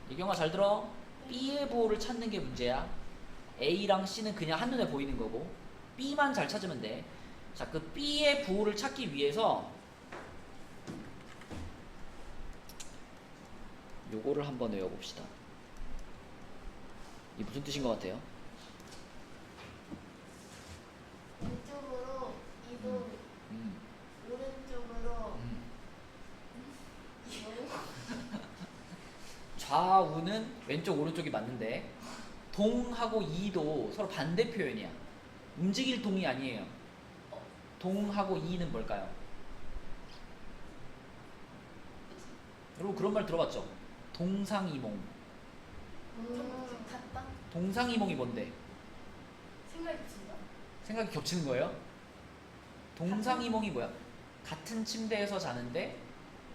이경아 잘 들어. B의 부호를 찾는 게 문제야. A랑 C는 그냥 한눈에 보이는 거고 B만 잘 찾으면 돼. 자, 그 B의 부호를 찾기 위해서 요거를 한번 외워봅시다. 이게 무슨 뜻인 것 같아요? 왼쪽으로 이동, 오른쪽으로 좌우는 왼쪽 오른쪽이 맞는데 동하고 이도 서로 반대 표현이야. 움직일 동이 아니에요. 동하고 이는 뭘까요? 여러분 그런 말 들어봤죠? 동상이몽. 좀 같다? 동상이몽이 뭔데? 생각이 든다. 생각이 겹치는 거예요? 동상이몽이 뭐야? 같은 침대에서 자는데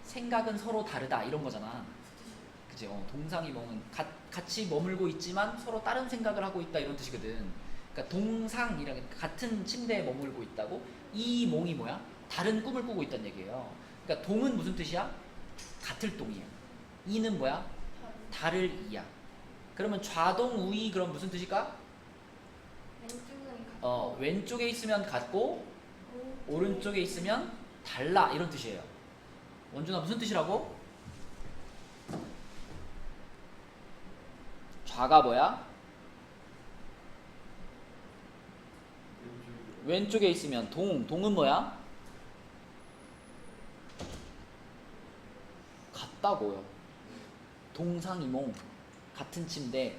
생각은 서로 다르다 이런 거잖아. 그치? 동상이몽은 같이 머물고 있지만 서로 다른 생각을 하고 있다 이런 뜻이거든. 그러니까 동상이랑 같은 침대에 머물고 있다고, 이몽이 뭐야? 다른 꿈을 꾸고 있다는 얘기예요. 그러니까 동은 무슨 뜻이야? 같을 동이야. 이는 뭐야? 다를 이야. 그러면 좌동 우이 그럼 무슨 뜻일까? 왼쪽은 같고 왼쪽에 있으면 같고 오른쪽에 있으면 달라 이런 뜻이에요. 원준아 무슨 뜻이라고? 좌가 뭐야? 왼쪽에 있으면 동은 뭐야? 같다고요. 동상이몽. 같은 침대.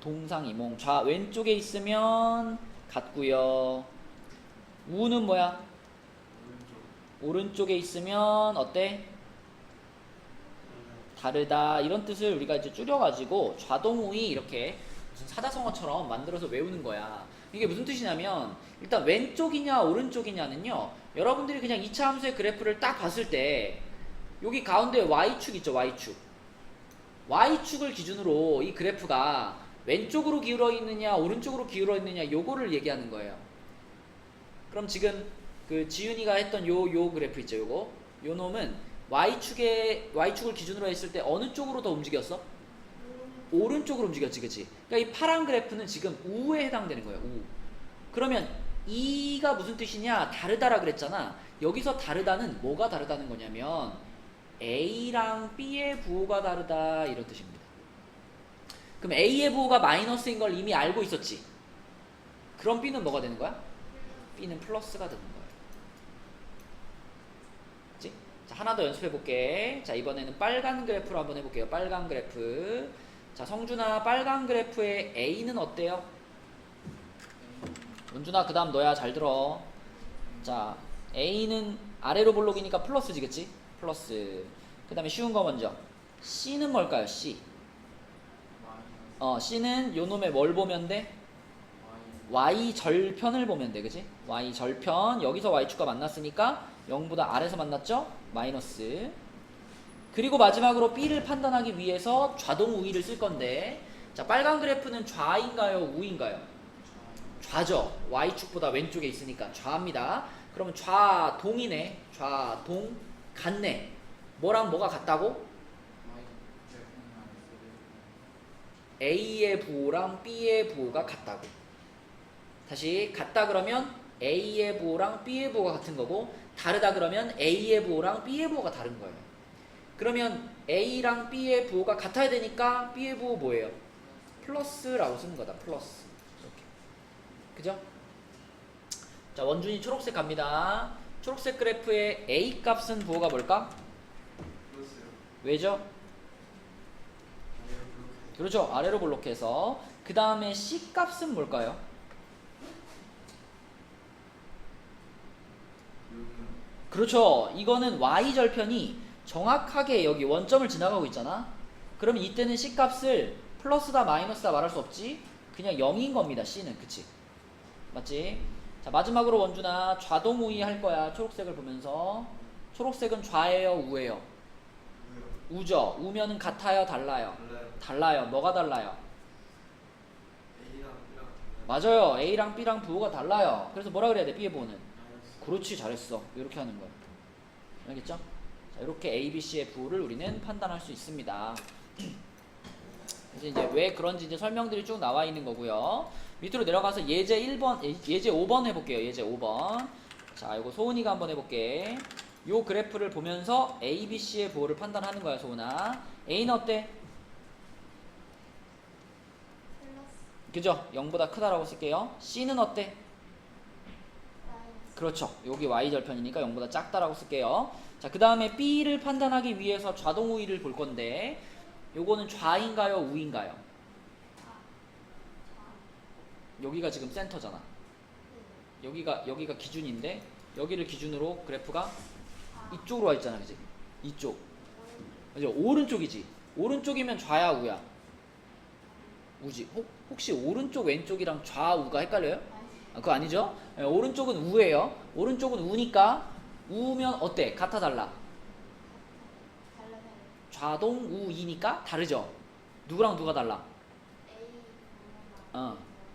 동상이몽. 왼쪽에 있으면 같고요. 우는 뭐야? 오른쪽에 있으면 어때? 다르다. 이런 뜻을 우리가 이제 줄여가지고 좌동우이 이렇게 무슨 사자성어처럼 만들어서 외우는 거야. 이게 무슨 뜻이냐면 일단 왼쪽이냐 오른쪽이냐는요, 여러분들이 그냥 2차 함수의 그래프를 딱 봤을 때 여기 가운데 Y축 있죠. Y축을 기준으로 이 그래프가 왼쪽으로 기울어 있느냐 오른쪽으로 기울어 있느냐 요거를 얘기하는 거예요. 그럼 지금 그 지윤이가 했던 요 그래프 있죠. 요 놈은 Y축을 기준으로 했을 때 어느 쪽으로 더 움직였어? 오른쪽으로 움직였지, 그치? 그러니까 이 파란 그래프는 지금 우에 해당되는 거예요. 우. 그러면 이가 무슨 뜻이냐? 다르다라 그랬잖아. 여기서 다르다는 뭐가 다르다는 거냐면 A랑 B의 부호가 다르다 이런 뜻입니다. 그럼 A의 부호가 마이너스인 걸 이미 알고 있었지? 그럼 B는 뭐가 되는 거야? B는 플러스가 되는 거예요. 그치? 자, 하나 더 연습해 볼게. 자, 이번에는 빨간 그래프로 한번 해볼게요. 빨간 그래프. 자, 성준아, 빨간 그래프의 A는 어때요? 원준아, 그 다음 너야. 잘 들어. 자, A는 아래로 볼록이니까 플러스지, 그치? 플러스. 그 다음에 쉬운 거 먼저. C는 뭘까요? C. C는 요 놈의 뭘 보면 돼? Y절편을 보면 돼, 그치? Y절편. 여기서 Y축과 만났으니까 0보다 아래서 만났죠? 마이너스. 그리고 마지막으로 B를 판단하기 위해서 좌동 우위를 쓸 건데, 자, 빨간 그래프는 좌인가요? 우인가요? 좌죠. Y축보다 왼쪽에 있으니까 좌입니다. 그러면 좌동이네. 좌동 같네. 뭐랑 뭐가 같다고? A의 부호랑 B의 부호가 같다고. 다시 같다 그러면 A의 부호랑 B의 부호가 같은 거고, 다르다 그러면 A의 부호랑 B의 부호가 다른 거예요. 그러면 A랑 B의 부호가 같아야 되니까 B의 부호 뭐예요? 플러스라고 쓰는 거다. 플러스. 이렇게. 그죠? 자, 원준이 초록색 갑니다. 초록색 그래프의 A 값은 부호가 뭘까? 왜죠? 그렇죠. 아래로 블록해서. 그 다음에 C 값은 뭘까요? 그렇죠. 이거는 y-절편이 정확하게 여기 원점을 지나가고 있잖아. 그러면 이때는 C 값을 플러스다 마이너스다 말할 수 없지. 그냥 0인 겁니다. C는. 그치? 맞지? 자, 마지막으로 원준아 좌동 우위 할 거야. 초록색을 보면서. 초록색은 좌예요, 우예요? 우죠. 우면은 같아요, 달라요? 달라요. 뭐가 달라요? 맞아요. A랑 B랑 부호가 달라요. 그래서 뭐라 그래야 돼? B의 부호는? 그렇지, 잘했어. 이렇게 하는 거야. 알겠죠? 자, 이렇게 A, B, C의 부호를 우리는 판단할 수 있습니다. 이제 왜 그런지 이제 설명들이 쭉 나와 있는 거고요. 밑으로 내려가서 예제 1번, 예제 5번 해볼게요. 예제 5번. 자, 이거 소은이가 한번 해볼게. 요 그래프를 보면서 A, B, C의 부호를 판단하는 거야, 소은아. A는 어때? 플러스 그죠? 0보다 크다라고 쓸게요. C는 어때? 마이너스 그렇죠. 여기 y절편이니까 0보다 작다라고 쓸게요. 자, 그 다음에 B를 판단하기 위해서 좌동 우위를 볼 건데, 요거는 좌인가요, 우인가요? 여기가 지금 센터잖아. 여기가 기준인데, 여기를 기준으로 그래프가 이쪽으로 와 있잖아, 그지? 이쪽. 그죠? 오른쪽이지. 오른쪽이면 좌야, 우야? 우지. 혹시 오른쪽, 왼쪽이랑 좌우가 헷갈려요? 아, 그거 아니죠? 네, 오른쪽은 우예요. 오른쪽은 우니까 우면 어때? 같아 달라? 달라요. 좌동 우이니까 다르죠? 누구랑 누가 달라? A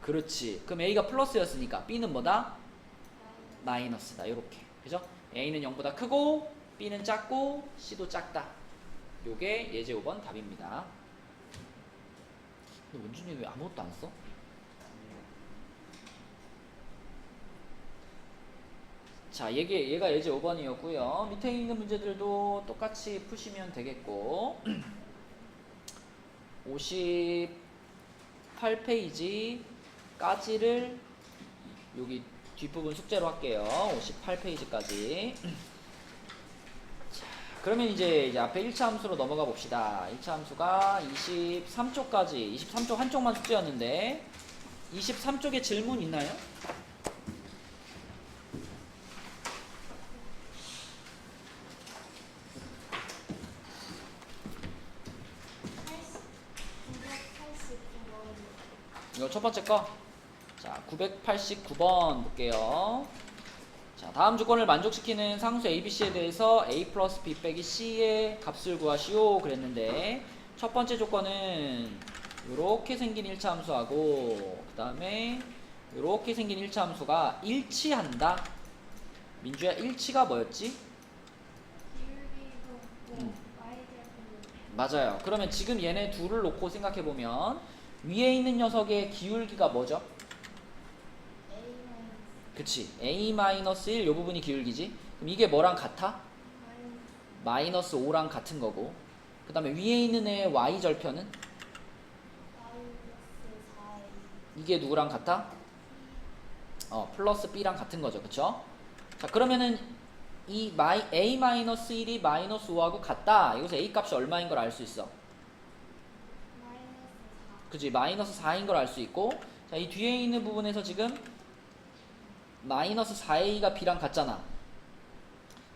그렇지. 그럼 A가 플러스였으니까 B는 뭐다? 마이너스 마이너스다. 이렇게. 그죠? A는 0보다 크고 B는 작고 C도 작다. 요게 예제 5번 답입니다. 근데 원준이 왜 아무것도 안 써? 자, 얘가 예제 5번이었고요. 밑에 있는 문제들도 똑같이 푸시면 되겠고 58페이지까지를 여기 뒷부분 숙제로 할게요. 58페이지까지. 자, 그러면 이제 앞에 1차 함수로 넘어가 봅시다. 1차 함수가 23쪽까지, 23쪽 한쪽만 숙제였는데 23쪽에 질문 있나요? 이거 첫 번째 거. 자, 989번 볼게요. 자, 다음 조건을 만족시키는 상수 ABC에 대해서 A 플러스 B 빼기 C의 값을 구하시오 그랬는데, 첫 번째 조건은 이렇게 생긴 1차 함수하고 그 다음에 이렇게 생긴 1차 함수가 일치한다. 민주야, 일치가 뭐였지? 기울기도 y절편도 맞아요. 그러면 지금 얘네 둘을 놓고 생각해보면 위에 있는 녀석의 기울기가 뭐죠? A 마이너스 그치. A-1 요 부분이 기울기지. 그럼 이게 뭐랑 같아? 마이너스 마이너스 5랑 같은 거고, 그 다음에 위에 있는 애의 y절편은 마이너스 4A 이게 누구랑 같아? 플러스 b랑 같은 거죠. 그쵸? 자, 그러면은 이 A-1이 마이너스 5하고 같다. 여기서 A 값이 얼마인 걸 알 수 있어. 마이너스 4 그치? 마이너스 4인 걸 알 수 있고, 자, 이 뒤에 있는 부분에서 지금 마이너스 4A가 B랑 같잖아.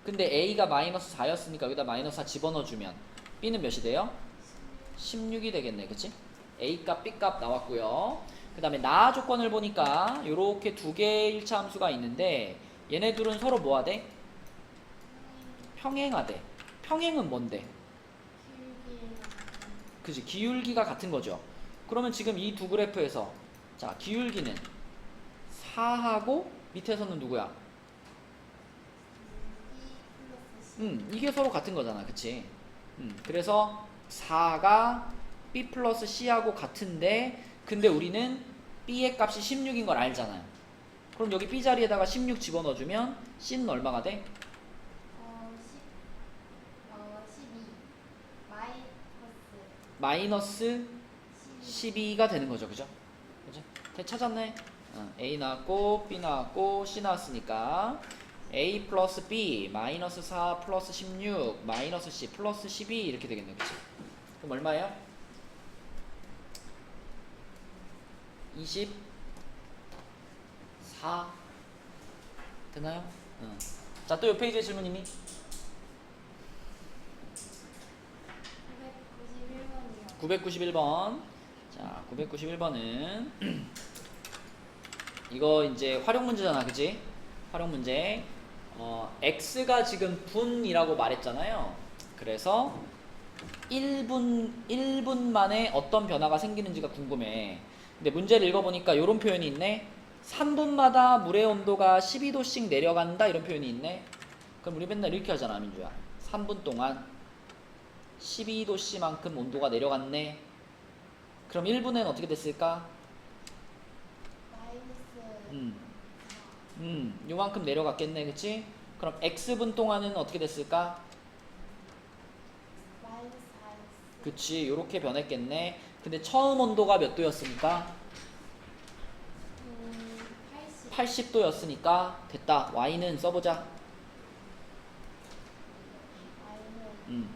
근데 A가 마이너스 4였으니까 여기다 마이너스 4 집어넣어주면 B는 몇이 돼요? 16이 되겠네. 그치? A 값, B 값 나왔고요. 그 다음에 나 조건을 보니까 요렇게 두 개의 1차 함수가 있는데 얘네 둘은 서로 뭐하대? 평행하대. 평행은 뭔데? 기울기가 그치? 기울기가 같은 거죠. 그러면 지금 이 두 그래프에서 자, 기울기는 4하고 밑에서는 누구야? 이게 서로 같은 거잖아, 그치? 그래서 4가 b 플러스 c하고 같은데 근데 우리는 b의 값이 16인 걸 알잖아요. 그럼 여기 b 자리에다가 16 집어넣어주면 c는 얼마가 돼? 12 마이너스 12 12가 되는 거죠, 그죠? 찾았네. A 나왔고 B 나왔고 C 나왔으니까 A 플러스 B 마이너스 4 플러스 16 마이너스 C 플러스 12 이렇게 되겠네, 그치? 그럼 얼마예요? 24 되나요? 자, 또 요 페이지에 질문 있니? 991번이요. 991번. 자, 991번은 이거 이제 활용 문제잖아, 그치? 활용 문제. x가 지금 분이라고 말했잖아요. 그래서 1분 만에 어떤 변화가 생기는지가 궁금해. 근데 문제를 읽어보니까 이런 표현이 있네. 3분마다 물의 온도가 12도씩 내려간다, 이런 표현이 있네. 그럼 우리 맨날 이렇게 하잖아, 민주야. 3분 동안 12도씨만큼 온도가 내려갔네. 그럼 1분에는 어떻게 됐을까? 마이너스 요만큼 내려갔겠네, 그치? 그럼 x분 동안은 어떻게 됐을까? 마이너스 4x 그치, 요렇게 변했겠네. 근데 처음 온도가 몇 도였습니까? 80 80도였으니까 됐다. y는 써보자. y는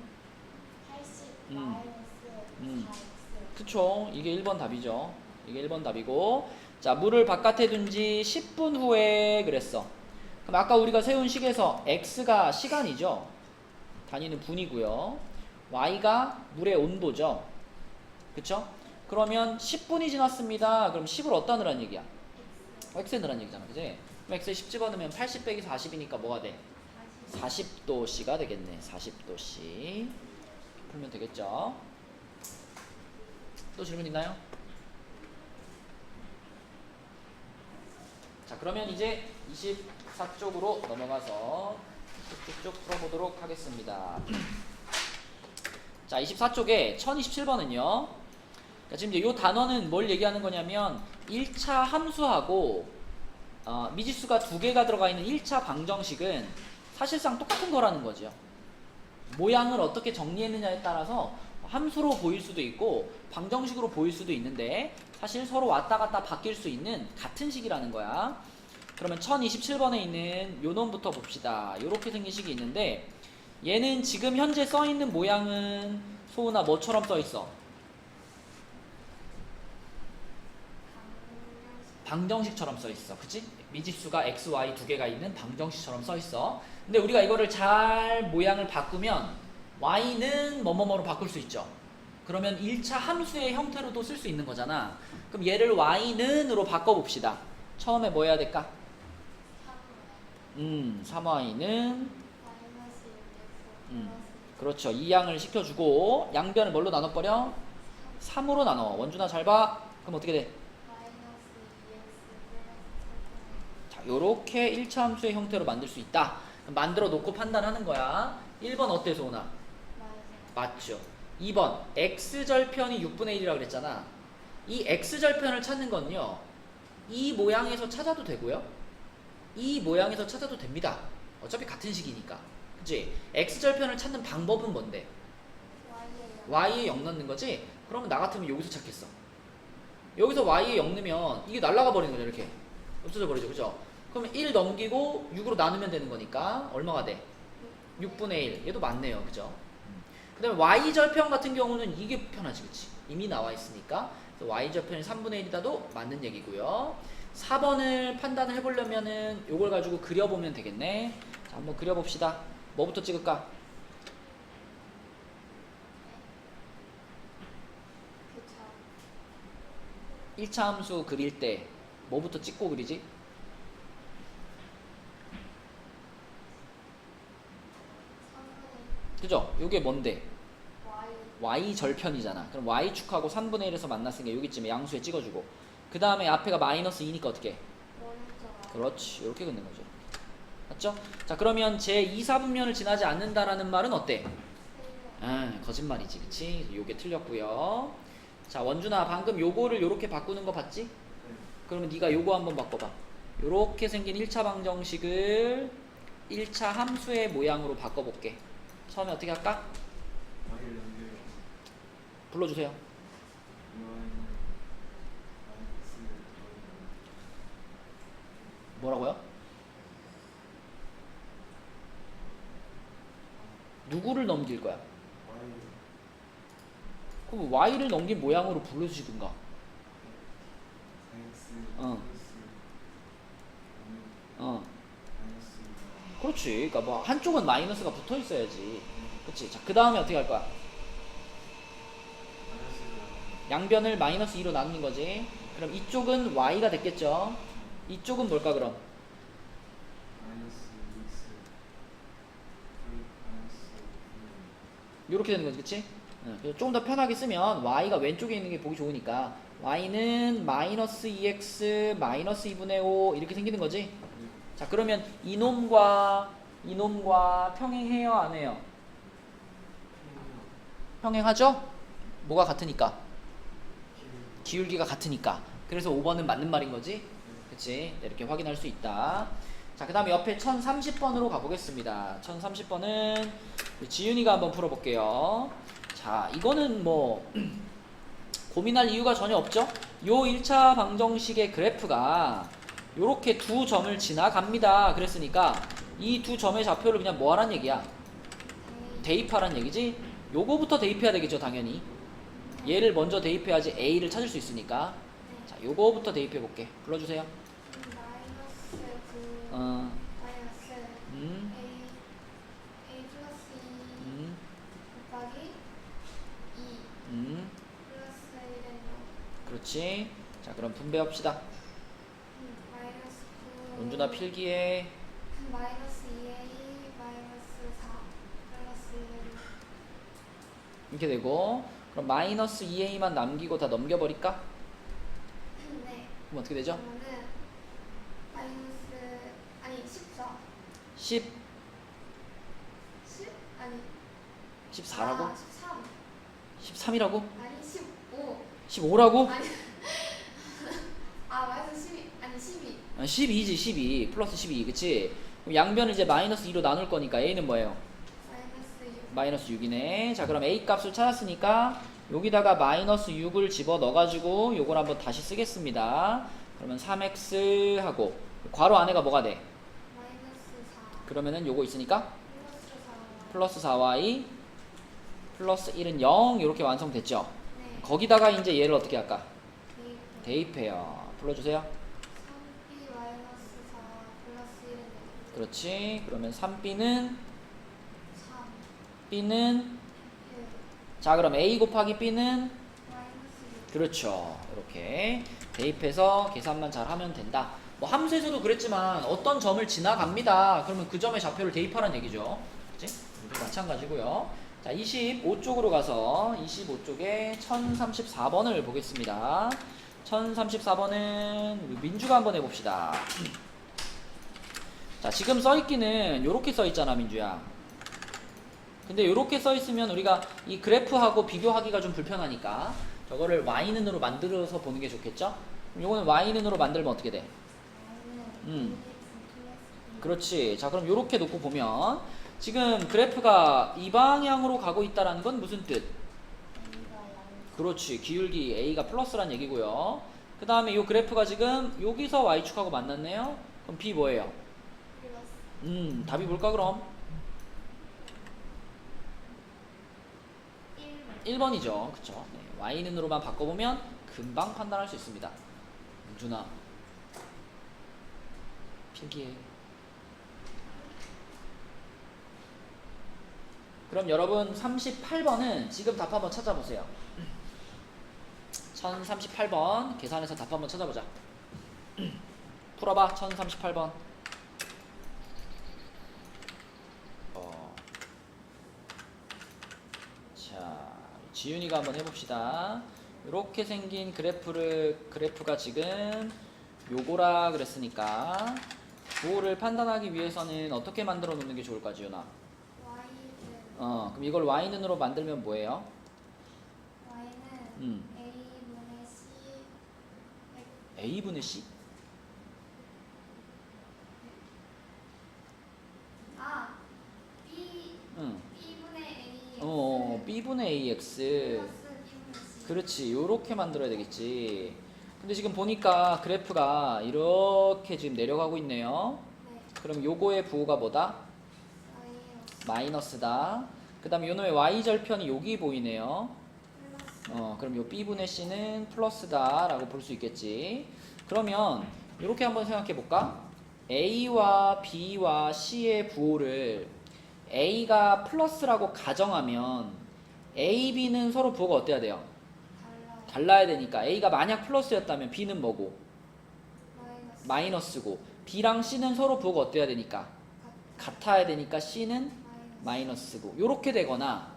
80 마이너스 4x 그쵸, 이게 1번 답이죠. 이게 1번 답이고, 자, 물을 바깥에 둔 지 10분 후에 그랬어. 그럼 아까 우리가 세운 식에서 x가 시간이죠. 단위는 분이고요. y가 물의 온도죠. 그쵸? 그러면 10분이 지났습니다. 그럼 10을 어디다 넣으라는 얘기야? x에 넣으라는 얘기잖아, 그지? 그럼 x에 10 집어넣으면 80 빼기 40이니까 뭐가 돼? 40도씨가 되겠네. 40도씨. 풀면 되겠죠? 또 질문 있나요? 자, 그러면 이제 24쪽으로 넘어가서 쭉쭉 풀어보도록 하겠습니다. 자, 24쪽에 1027번은요. 지금 이제 이 단어는 뭘 얘기하는 거냐면 1차 함수하고 미지수가 2개가 들어가 있는 1차 방정식은 사실상 똑같은 거라는 거죠. 모양을 어떻게 정리했느냐에 따라서 함수로 보일 수도 있고 방정식으로 보일 수도 있는데 사실 서로 왔다 갔다 바뀔 수 있는 같은 식이라는 거야. 그러면 1027번에 있는 요 놈부터 봅시다. 요렇게 생긴 식이 있는데 얘는 지금 현재 써있는 모양은 소은아 뭐처럼 써있어? 방정식처럼 써있어. 그치? 미지수가 x, y 2개가 있는 방정식처럼 써있어. 근데 우리가 이거를 잘 모양을 바꾸면 y는 뭐뭐뭐로 바꿀 수 있죠. 그러면 1차 함수의 형태로도 쓸 수 있는 거잖아. 그럼 얘를 y는으로 바꿔봅시다. 처음에 뭐 해야 될까? 3y는 마이너스 6x 그렇죠. 2양을 시켜주고 양변을 뭘로 나눠버려? 3으로 나눠. 원준아 잘 봐. 그럼 어떻게 돼? 마이너스 2x 자, 요렇게 1차 함수의 형태로 만들 수 있다. 만들어 놓고 판단하는 거야. 1번 어때, 소은아? 맞죠. 2번 x절편이 6분의 1이라고 그랬잖아. 이 x절편을 찾는 건요, 이 모양에서 찾아도 되고요, 이 모양에서 찾아도 됩니다. 어차피 같은 식이니까. 그치? x절편을 찾는 방법은 뭔데? y에 0 넣는 거지? 그러면 나 같으면 여기서 찾겠어. 여기서 y에 0 넣으면 이게 날아가 버리는 거죠. 이렇게 없어져 버리죠. 그죠? 그러면 1 넘기고 6으로 나누면 되는 거니까 얼마가 돼? 6분의 1. 얘도 맞네요. 그죠? 그 다음에 y절편 같은 경우는 이게 편하지. 그치? 이미 나와 있으니까. 그래서 y절편이 3분의 1이다도 맞는 얘기고요. 4번을 판단을 해보려면은 요걸 가지고 그려보면 되겠네. 자, 한번 그려봅시다. 뭐부터 찍을까? 그쵸 1차 함수 그릴 때 뭐부터 찍고 그리지? 그죠? 요게 뭔데? y절편이잖아. 그럼 y축하고 3분의 1에서 만났으니까 여기쯤에 양수에 찍어주고, 그 다음에 앞에가 마이너스 2니까 어떻게? 원점 그렇지. 이렇게 긋는 거죠. 맞죠? 자, 그러면 제 2사분면을 지나지 않는다라는 말은 어때? 거짓말이지, 그치? 요게 틀렸고요. 자, 원준아, 방금 요거를 요렇게 바꾸는 거 봤지? 그러면 네가 요거 한번 바꿔봐. 요렇게 생긴 1차 방정식을 1차 함수의 모양으로 바꿔볼게. 처음에 어떻게 할까? y를 넘겨요. 불러주세요. y는 마이너스 뭐라고요? 누구를 넘길 거야? y 그럼 y를 넘긴 모양으로 불러주시든가. x 어. 플러스 마이너스 그렇지. 그러니까 뭐 한쪽은 마이너스가 붙어 있어야지. 그렇지. 자, 그 다음에 어떻게 할 거야? 마이너스 양변을 마이너스 2로 나누는 거지. 그럼 이쪽은 y가 됐겠죠. 이쪽은 뭘까 그럼? 마이너스 x 마이너스 이렇게 되는 거지, 그치? 그래서 조금 더 편하게 쓰면 y가 왼쪽에 있는 게 보기 좋으니까 y는 마이너스 2x 마이너스 2분의 5 이렇게 생기는 거지. 자, 그러면 이놈과 평행해요, 안 해요? 평행하죠? 뭐가 같으니까? 기울기가 같으니까. 그래서 5번은 맞는 말인 거지? 그치? 네, 이렇게 확인할 수 있다. 자, 그 다음에 옆에 1030번으로 가보겠습니다. 1030번은 지윤이가 한번 풀어볼게요. 자, 이거는 뭐 고민할 이유가 전혀 없죠? 요 1차 방정식의 그래프가 요렇게 두 점을 지나갑니다. 그랬으니까 이 두 점의 좌표를 그냥 뭐 하란 얘기야? 대입하란 얘기지? 요거부터 대입해야 되겠죠, 당연히. 얘를 먼저 대입해야지 A를 찾을 수 있으니까. 자, 요거부터 대입해 볼게. 불러주세요. 마이너스 어, 마이너스 음, a 플러스 2 음, 곱하기 2 플러스 1은 그렇지. 자, 그럼 분배합시다. 마이너스 9 원준아 필기해. 마이너스 2a 마이너스 4 플러스 1은 이렇게 되고, 그럼 마이너스 2a만 남기고 다 넘겨버릴까? 네. 그럼 어떻게 되죠? 그러면은 마이너스 아니 14 10, 10 아니 14라고? 아, 13 13이라고? 아니 15 15라고? 아니 아 마이너스 12 아니 12 12지, 12. 플러스 12, 그치? 그럼 양변을 이제 마이너스 2로 나눌 거니까 a는 뭐예요? 마이너스 6 마이너스 6이네. 자, 그럼 a 값을 찾았으니까 여기다가 마이너스 6을 집어 넣어가지고 요걸 한번 다시 쓰겠습니다. 그러면 3x 하고 괄호 안에가 뭐가 돼? 마이너스 4 그러면은 요거 있으니까 플러스 4 플러스 4y 플러스 1은 0 이렇게 완성됐죠? 네. 거기다가 이제 얘를 어떻게 할까? 대입 대입해요. 불러주세요. 3b 마이너스 4 플러스 1은 그렇지. 그러면 3b는 3 b는 1 자, 그럼 a 곱하기 b는 마이너스 6 그렇죠. 이렇게 대입해서 계산만 잘 하면 된다. 뭐 함수에서도 그랬지만 어떤 점을 지나갑니다. 그러면 그 점의 좌표를 대입하라는 얘기죠. 그치? 이것도 마찬가지고요. 자, 25쪽으로 가서 25쪽에 1034번을 보겠습니다. 1034번은 민주가 한번 해봅시다. 자, 지금 써있기는 요렇게 써있잖아, 민주야. 근데 요렇게 써있으면 우리가 이 그래프하고 비교하기가 좀 불편하니까 저거를 y는으로 만들어서 보는 게 좋겠죠? 그럼 요거는 y는으로 만들면 어떻게 돼? y는 그렇지. 자, 그럼 요렇게 놓고 보면 지금 그래프가 이 방향으로 가고 있다는 건 무슨 뜻? 그렇지. 기울기 a가 플러스란 얘기고요. 그 다음에 요 그래프가 지금 여기서 y축하고 만났네요. 그럼 b 뭐예요? 플러스 답이 뭘까 그럼? 1 1번이죠. 그쵸? 네. y는으로만 바꿔보면 금방 판단할 수 있습니다. 윤준아 필기해. 그럼 여러분 38번은 지금 답 한번 찾아보세요. 1038번 계산해서 답 한번 찾아보자. 풀어봐. 1038번. 자, 지윤이가 한번 해봅시다. 이렇게 생긴 그래프가 지금 요거라 그랬으니까 부호를 판단하기 위해서는 어떻게 만들어 놓는 게 좋을까, 지윤아? Y는 그럼 이걸 y는으로 만들면 뭐예요? Y는 A분의 C a분의 c? 아 B 응. B분의 A b분의 ax. 플러스 B분의 C 그렇지, 요렇게 만들어야 되겠지. 근데 지금 보니까 그래프가 이렇게 지금 내려가고 있네요. 네 그럼 요거의 부호가 뭐다? 마이너스 마이너스다. 그 다음에 요놈의 y절편이 여기 보이네요. 플러스 그럼 요 b분의 c는 플러스다 라고 볼 수 있겠지. 그러면 이렇게 한번 생각해 볼까? a와 b와 c의 부호를 a가 플러스라고 가정하면 a, b는 서로 부호가 어때야 돼요? 달라요 달라야 되니까 a가 만약 플러스였다면 b는 뭐고? 마이너스 마이너스고 b랑 c는 서로 부호가 어때야 되니까? 같아야 되니까 c는 마이너스고. 요렇게 되거나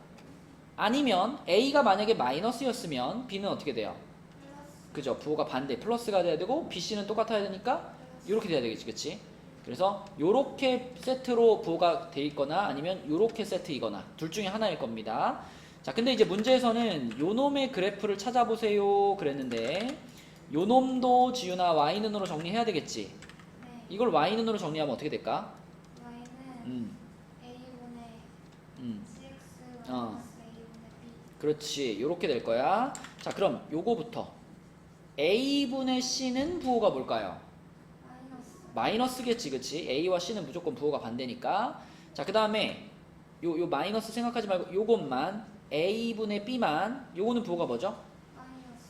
아니면 a가 만약에 마이너스였으면 b는 어떻게 돼요? 플러스 그죠? 부호가 반대 플러스가 돼야 되고 bc는 똑같아야 되니까 이렇게 돼야 되겠지, 그치? 그래서 요렇게 세트로 부호가 돼 있거나 아니면 요렇게 세트이거나 둘 중에 하나일 겁니다. 자, 근데 이제 문제에서는 요놈의 그래프를 찾아보세요 그랬는데 요놈도 지우나 y는으로 정리해야 되겠지. 네 이걸 y는으로 정리하면 어떻게 될까? Y는 음, A분의 음. CX 어. 마이너스 A분의 B 그렇지, 요렇게 될 거야. 자, 그럼 요거부터 a분의 c는 부호가 뭘까요? 마이너스 마이너스겠지, 그치? a와 c는 무조건 부호가 반대니까. 자, 그 다음에 요 마이너스 생각하지 말고 요것만 a분의 b만, 요거는 부호가 뭐죠? 마이너스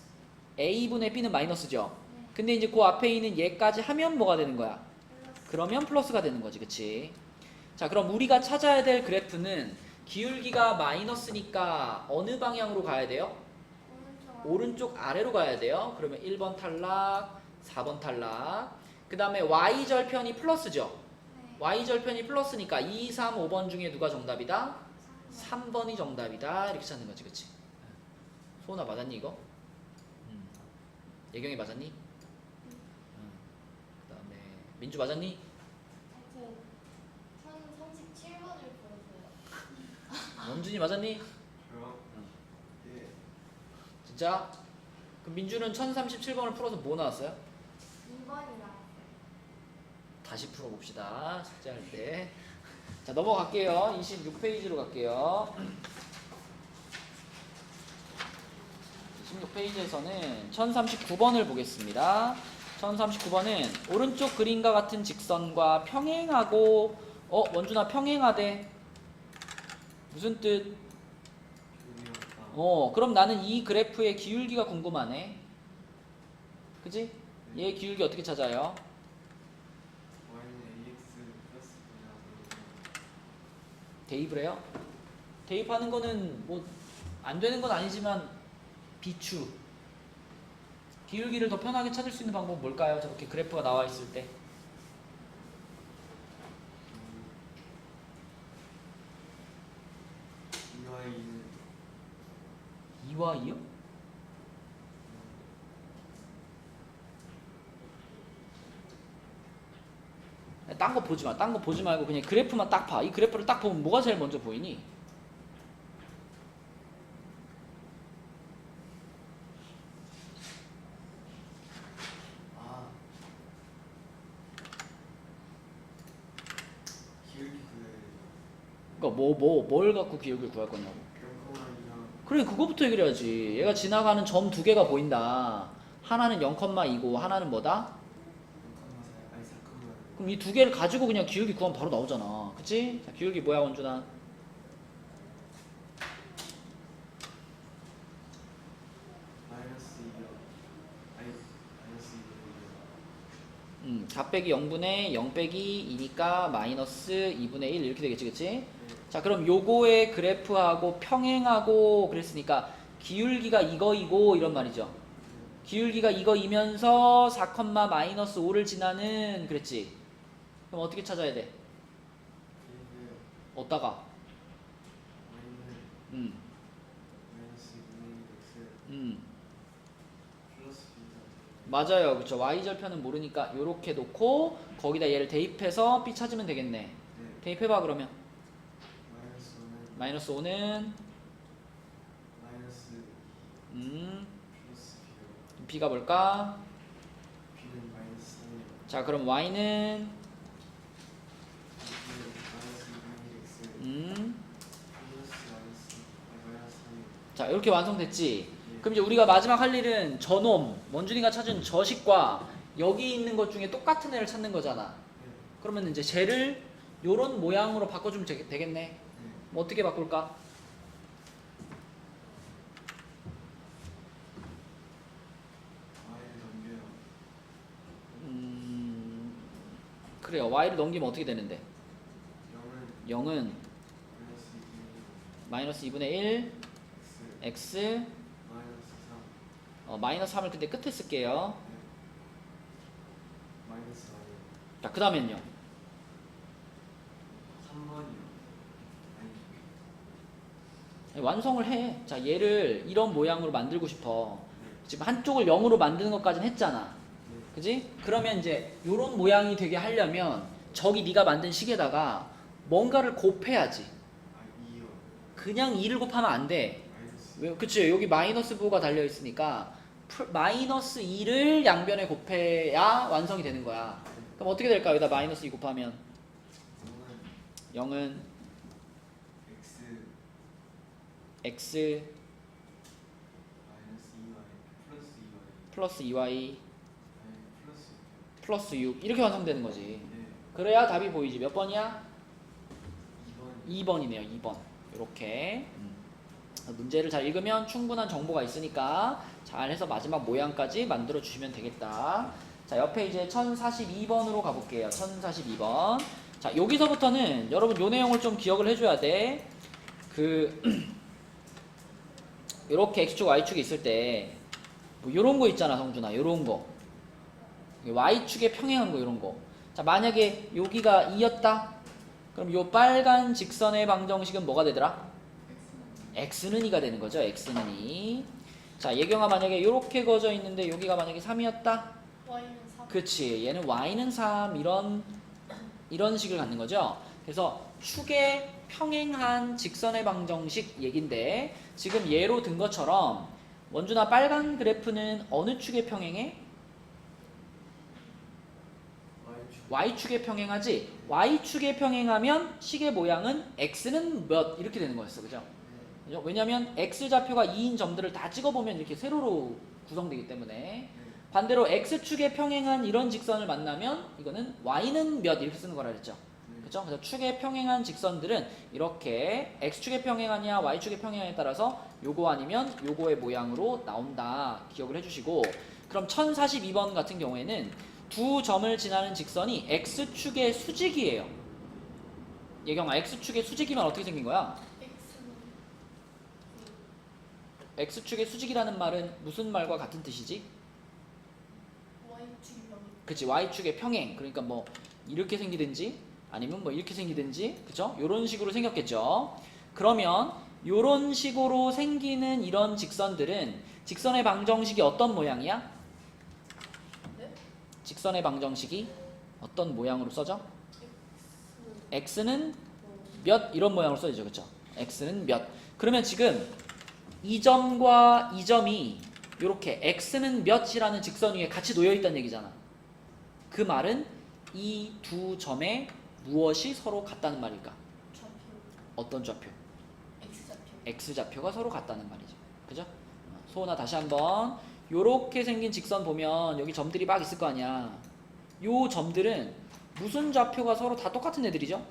a분의 b는 마이너스죠. 네 근데 이제 그 앞에 있는 얘까지 하면 뭐가 되는 거야? 플러스 그러면 플러스가 되는 거지, 그치? 자, 그럼 우리가 찾아야 될 그래프는 기울기가 마이너스니까 어느 방향으로 가야 돼요? 오른쪽 아래로 가야 돼요. 그러면 1번 탈락, 4번 탈락. 그 다음에 y절편이 플러스죠. 네 y절편이 플러스니까 2, 3, 5번 중에 누가 정답이다? 3번이 정답이다. 이렇게 찾는 거지, 그치? 소은아 맞았니 이거? 예경이 맞았니? 그 다음에 민주 맞았니? 하여튼 1037번을 보여줘요. 원준이 맞았니? 저요? 예. 진짜? 그럼 민주는 1037번을 풀어서 뭐 나왔어요? 2번이라 다시 풀어봅시다. 숙제할 때. 자, 넘어갈게요. 26페이지로 갈게요. 26페이지에서는 1039번을 보겠습니다. 1039번은 오른쪽 그림과 같은 직선과 평행하고 원준아 평행하대. 무슨 뜻? 기울이었다. 그럼 나는 이 그래프의 기울기가 궁금하네. 그지? 얘 기울기 어떻게 찾아요? Y는 AX 플러스 B라고. 대입을 해요? 대입하는 거는 뭐 안 되는 건 아니지만 비추. 기울기를 더 편하게 찾을 수 있는 방법은 뭘까요? 저렇게 그래프가 나와 있을 때. EY는 2와 2요? 딴 거 보지 마. 딴 거 보지 말고 그냥 그래프만 딱 봐. 이 그래프를 딱 보면 뭐가 제일 먼저 보이니? 아 기울기 구해야 그러니까 뭘 갖고 기울기를 구할 거냐고. 0,2랑 그래, 그거부터 해결해야지. 얘가 지나가는 점 두 개가 보인다. 하나는 0,2고 하나는 뭐다? 0,4 아니 4,4. 그럼 이 두 개를 가지고 그냥 기울기 구하면 바로 나오잖아. 그치? 자, 기울기 뭐야, 원준아? 마이너스 2요. 아니 마이너스 2요. 4 빼기 0분의 0 빼기 2니까 마이너스 2분의 1 이렇게 되겠지, 그치? 네. 자, 그럼 요거의 그래프하고 평행하고 그랬으니까 기울기가 이거이고 이런 말이죠. 기울기가 이거이면서 4, 마이너스 5를 지나는 그랬지. 그럼 어떻게 찾아야 돼? 기울기요. 어디다가? Y는 음, 마이너스 2분의 1 X 음. 플러스 B가 맞아요. 그쵸. y절편은 모르니까 요렇게 놓고 거기다 얘를 대입해서 b 찾으면 되겠네. 네. 대입해봐 그러면. 마이너스 5는 마이너스 5는 마이너스 2 음 플러스 b가 뭘까? b는 마이너스 3이요. 자 그럼 y는 b는 마이너스 2분의 1x 플러스 마이너스 3이요. 자 이렇게 완성됐지. 예. 그럼 이제 우리가 마지막 할 일은 저놈 원준이가 찾은 저식과 여기 있는 것 중에 똑같은 애를 찾는 거잖아. 네. 그러면 이제 쟤를 요런 모양으로 바꿔주면 되겠네. 네. 뭐 어떻게 바꿀까? y를 넘겨요. 그래요. y를 넘기면 어떻게 되는데? 0은 0은 마이너스 2분의 마이너스 2분의 1 x x 마이너스 3 마이너스 3을 근데 끝에 쓸게요. 네. 마이너스 4요. 자 그 다음엔요. 3번이요. 아니 완성을 해. 자 얘를 이런 모양으로 만들고 싶어. 네. 지금 한쪽을 0으로 만드는 것까지는 했잖아. 네. 그지? 그러면 이제 요런 모양이 되게 하려면 저기 네가 만든 식에다가 뭔가를 곱해야지. 아 2요. 그냥 2를 곱하면 안 돼. 마이너스 왜? 그치? 여기 마이너스 부호가 달려 있으니까 마이너스 2를 양변에 곱해야 완성이 되는 거야. 그럼 어떻게 될까? 여기다 마이너스 2 곱하면 0은 0은 x x 마이너스 2y 플러스 플러스 2y 2y 아니 플러스 6이요. 플러스 6 이렇게 완성되는 거지. 네. 그래야 답이 보이지. 몇 번이야? 2번 2번이네요. 2번. 이렇게 문제를 잘 읽으면 충분한 정보가 있으니까 잘 해서 마지막 모양까지 만들어 주시면 되겠다. 자 옆에 이제 1042번으로 가볼게요. 1042번. 자 여기서부터는 여러분 요 내용을 좀 기억을 해줘야 돼. 그 이렇게 x축 y축이 있을 때 뭐 요런 거 있잖아 성준아. 요런 거 y축에 평행한 거 요런 거. 자 만약에 여기가 2였다 그럼 요 빨간 직선의 방정식은 뭐가 되더라? x는 2가 되는 거죠. x는 2. 자 예경아 만약에 요렇게 그어져 있는데 여기가 만약에 3이었다 Y는 3. 그치 얘는 y는 3 이런 식을 갖는 거죠. 그래서 축에 평행한 직선의 방정식 얘긴데 지금 예로 든 것처럼 원준아 빨간 그래프는 어느 축에 평행해? y축 y축에 평행하지. y축에 평행하면 식의 모양은 x는 몇 이렇게 되는 거였어. 그죠? 그죠? 왜냐면 x좌표가 2인 점들을 다 찍어보면 이렇게 세로로 구성되기 때문에 네. 반대로 x축에 평행한 이런 직선을 만나면 이거는 y는 몇 이렇게 쓰는 거라 그랬죠. 네. 그죠? 그래서 축에 평행한 직선들은 이렇게 x축에 평행하냐 y축에 평행하냐에 따라서 요거 아니면 요거의 모양으로 나온다. 기억을 해주시고 그럼 1042번 같은 경우에는 두 점을 지나는 직선이 x축의 수직이에요. 예경아 x축의 수직이면 어떻게 생긴 거야? X는 x축의 수직이라는 말은 무슨 말과 같은 뜻이지? Y축이랑 그치 y축의 평행 그러니까 뭐 이렇게 생기든지 아니면 뭐 이렇게 생기든지 그쵸? 요런 식으로 생겼겠죠. 그러면 요런 식으로 생기는 이런 직선들은 직선의 방정식이 어떤 모양이야? 네? 직선의 방정식이 어떤 모양으로 써져? x는 몇 이런 모양으로 써지죠. 그쵸? x는 몇. 그러면 지금 이 점과 이 점이 요렇게 x는 몇이라는 직선 위에 같이 놓여 있다는 얘기잖아. 그 말은 이 두 점에 무엇이 서로 같다는 말일까? 좌표 어떤 좌표? X좌표. x좌표가 서로 같다는 말이죠. 그죠? 소은아 다시 한번 요렇게 생긴 직선 보면 여기 점들이 막 있을 거 아니야. 요 점들은 무슨 좌표가 서로 다 똑같은 애들이죠?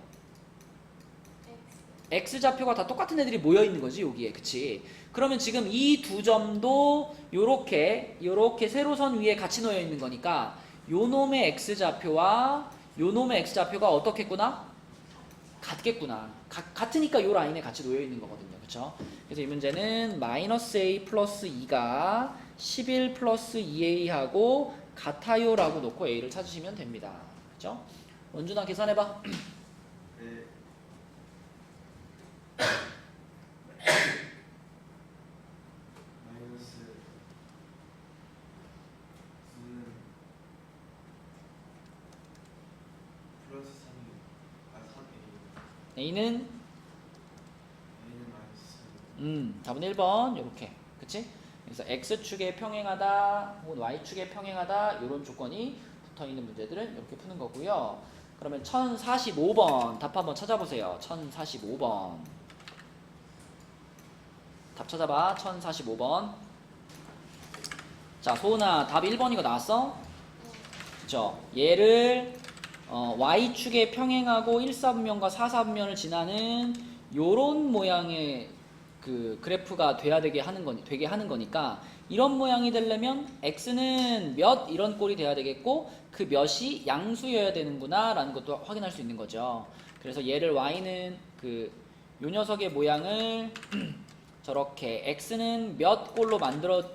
X. x좌표가 다 똑같은 애들이 모여 있는 거지 여기에. 그치? 그러면 지금 이 두 점도 요렇게 세로선 위에 같이 놓여 있는 거니까 요 놈의 x좌표와 요 놈의 x좌표가 어떻겠구나? 같겠구나. 같으니까 요 라인에 같이 놓여 있는 거거든요. 그쵸? 그래서 이 문제는 마이너스 a 플러스 2가 11 플러스 2a하고 같아요 라고 놓고 a를 찾으시면 됩니다. 그쵸? 원준아 계산해봐. 네. 마이너스 9는 A는 A는 마이너스. 답은 1번 요렇게. 그치? 그래서 X축에 평행하다 혹은 Y축에 평행하다 이런 조건이 붙어있는 문제들은 이렇게 푸는 거고요. 그러면 1045번 답 한번 찾아보세요. 1045번 답 찾아봐. 1045번. 자, 소은아 답 1번 이거 나왔어? 그쵸? 얘를 Y축에 평행하고 1사분면과 4사분면을 지나는 요런 모양의 그 그래프가 되게 하는 거니까 이런 모양이 되려면 X는 몇 이런 꼴이 돼야 되겠고 그 몇이 양수여야 되는구나 라는 것도 확인할 수 있는 거죠. 그래서 얘를 Y는 요 녀석의 모양을 저렇게 X는 몇 꼴로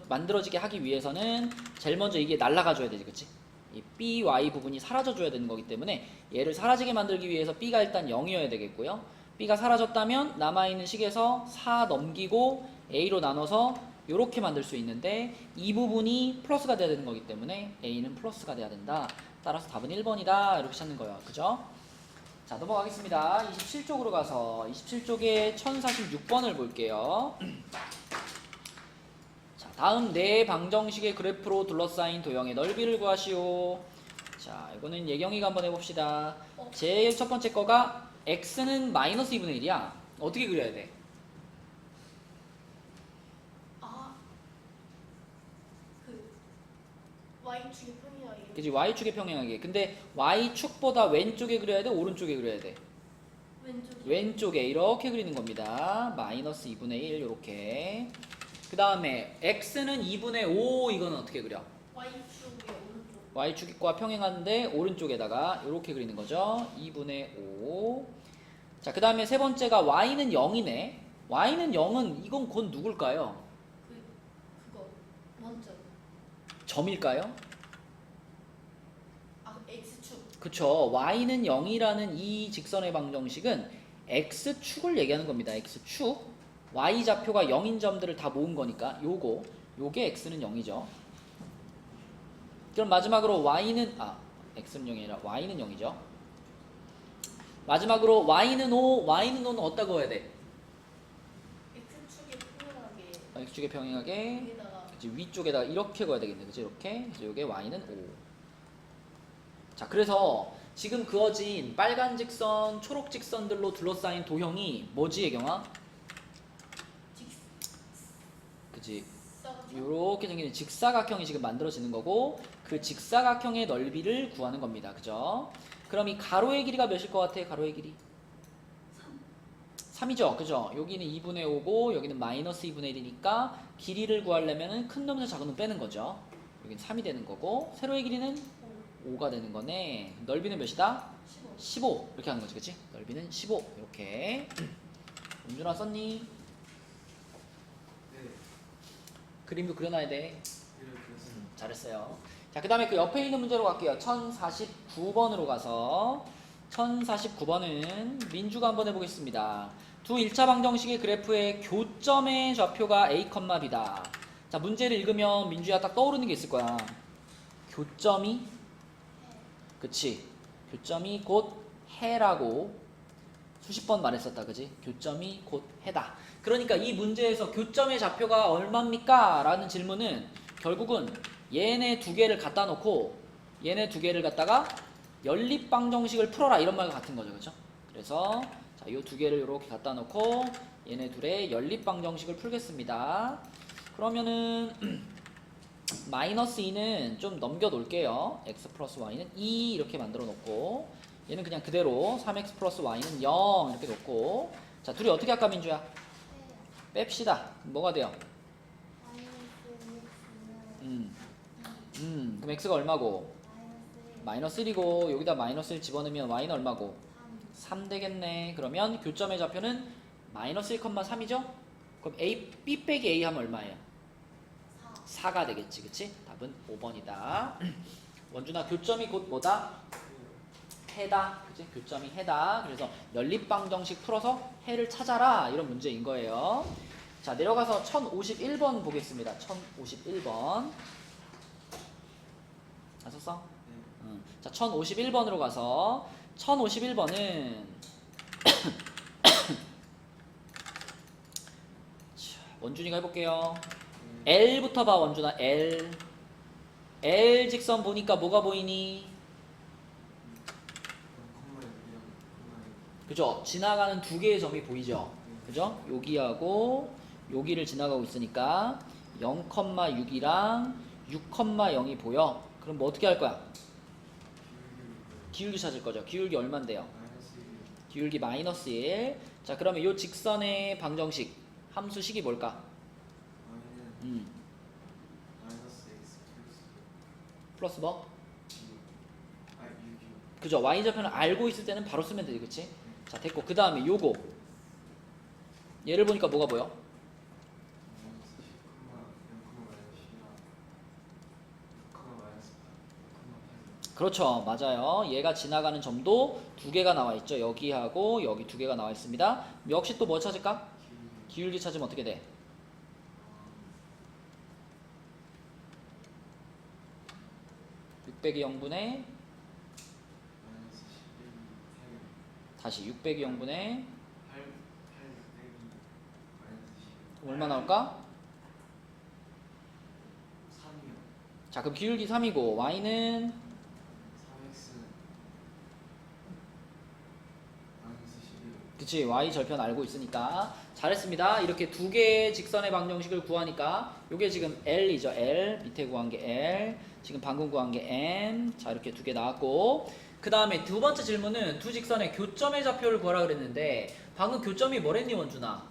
만들어지게 하기 위해서는 제일 먼저 이게 날아가줘야 되지, 그치? 이 BY 부분이 사라져줘야 되는 거기 때문에 얘를 사라지게 만들기 위해서 B가 일단 0이어야 되겠고요. B가 사라졌다면 남아있는 식에서 4 넘기고 A로 나눠서 이렇게 만들 수 있는데 이 부분이 플러스가 돼야 되는 거기 때문에 A는 플러스가 돼야 된다. 따라서 답은 1번이다. 이렇게 찾는 거예요. 그죠? 자, 넘어가겠습니다. 27쪽으로 가서 27쪽에 1046번을 볼게요. 자, 다음 네 방정식의 그래프로 둘러싸인 도형의 넓이를 구하시오. 자, 이거는 예경이가 한번 해봅시다. 제일 첫 번째 거가 x는 마이너스 2분의 1이야. 어떻게 그려야 돼? 아, 그 Y축이 평이하게. 그치? y축에 평행하게. 근데 y축보다 왼쪽에 그려야 돼? 오른쪽에 그려야 돼? 왼쪽. 왼쪽에 이렇게 그리는 겁니다. 마이너스 2분의 1 이렇게. 그 다음에 x는 2분의 5 이거는 어떻게 그려? Y축의 오른쪽. y축과 평행하는데 오른쪽에다가 이렇게 그리는 거죠. 2분의 5. 자, 그 다음에 세 번째가 y는 0이네. y는 0은 이건 곧 누굴까요? 그거 먼저. 점일까요? 아, X축. 그쵸. y는 0이라는 이 직선의 방정식은 x축을 얘기하는 겁니다. x축. y 좌표가 0인 점들을 다 모은 거니까 요게 x는 0이죠. 그럼 마지막으로 y는 x는 0이 아니라 y는 0이죠. 마지막으로 y는 5, y는 5는 어디다 그어야 돼? X축에 평행하게. x축에 평행하게 여기다가 그치, 위쪽에다가 이렇게 그어야 되겠네. 그치? 이렇게. 그래서 요게 y는 5. 자, 그래서 지금 그어진 빨간 직선, 초록 직선들로 둘러싸인 도형이 뭐지, 예경아? 그치? 직사각형. 요렇게 생기는 직사각형이 지금 만들어지는 거고 그 직사각형의 넓이를 구하는 겁니다. 그죠? 그럼 이 가로의 길이가 몇일 것 같아? 가로의 길이? 3이죠? 그죠? 여기는 2분의 5고 여기는 마이너스 2분의 1이니까 길이를 구하려면 큰 놈에서 작은 놈 빼는 거죠. 여기는 3이 되는 거고 세로의 길이는 5가 되는 거네. 넓이는 몇이다? 15. 15 이렇게 하는 거지, 그치? 넓이는 15 이렇게. 은준아 썼니? 네. 그림도 그려놔야 돼. 그렸어요. 잘했어요. 자, 그 다음에 그 옆에 있는 문제로 갈게요. 1049번으로 가서 1049번은 민주가 한번 해보겠습니다. 두 1차 방정식의 그래프의 교점의 좌표가 a, b다. 자, 문제를 읽으면 민주야 딱 떠오르는 게 있을 거야. 교점이 그치? 교점이 곧 해라고 수십 번 말했었다, 그지? 교점이 곧 해다. 그러니까 이 문제에서 교점의 좌표가 얼마입니까? 라는 질문은 결국은 얘네 두 개를 갖다 놓고 얘네 두 개를 갖다가 연립방정식을 풀어라 이런 말과 같은 거죠, 그죠? 그래서 자, 이 두 개를 이렇게 갖다 놓고 얘네 둘의 연립방정식을 풀겠습니다. 그러면은 마이너스 2는 좀 넘겨 놓을게요. x 플러스 y는 2 이렇게 만들어 놓고 얘는 그냥 그대로 3x 플러스 y는 0 이렇게 놓고 자, 둘이 어떻게 할까, 민주야? 뺍시다. 뭐가 돼요? 그럼 x가 얼마고? 마이너스 1이고 여기다 마이너스 1 집어넣으면 y는 얼마고? 3 되겠네. 그러면 교점의 좌표는 마이너스 1,3이죠? 그럼 b 빼기 a 하면 얼마예요? 4가 되겠지, 그치? 답은 5번이다. 원준아, 교점이 곧 뭐다? 해다, 그치? 교점이 해다. 그래서 연립방정식 풀어서 해를 찾아라 이런 문제인 거예요. 자, 내려가서 1051번 보겠습니다. 1051번 다 썼어? 자, 1051번으로 가서 1051번은 원준이가 해볼게요. L부터 봐 원준아. L 직선 보니까 뭐가 보이니? 그죠? 지나가는 두 개의 점이 보이죠? 그죠? 여기하고 여기를 지나가고 있으니까 0,6이랑 6,0이 보여. 그럼 뭐 어떻게 할 거야? 기울기 찾을 거죠. 기울기 얼만데요? 기울기 마이너스 1. 자, 그러면 이 직선의 방정식 함수식이 뭘까? 플러스 뭐? 그죠? y좌표는 알고 있을 때는 바로 쓰면 되지, 그치? 자, 됐고. 그 다음에 요거. 얘를 보니까 뭐가 보여? 그렇죠. 맞아요. 얘가 지나가는 점도 두 개가 나와 있죠. 여기하고 여기 두 개가 나와 있습니다. 역시 또 뭐 찾을까? 기울기 찾으면 어떻게 돼? (600의 0분의) 다시 600의 0분의 얼마 나올까? 자, 그럼 기울기 3이고 y는 그치, y 절편 알고 있으니까 잘했습니다. 이렇게 두 개의 직선의 방정식을 구하니까 요게 지금 L이죠. L 밑에 구한 게 L, 지금 방금 구한 게 M. 자, 이렇게 두 개 나왔고, 그 다음에 두 번째 질문은 두 직선의 교점의 좌표를 구하라 그랬는데 방금 교점이 뭐랬니 원준아?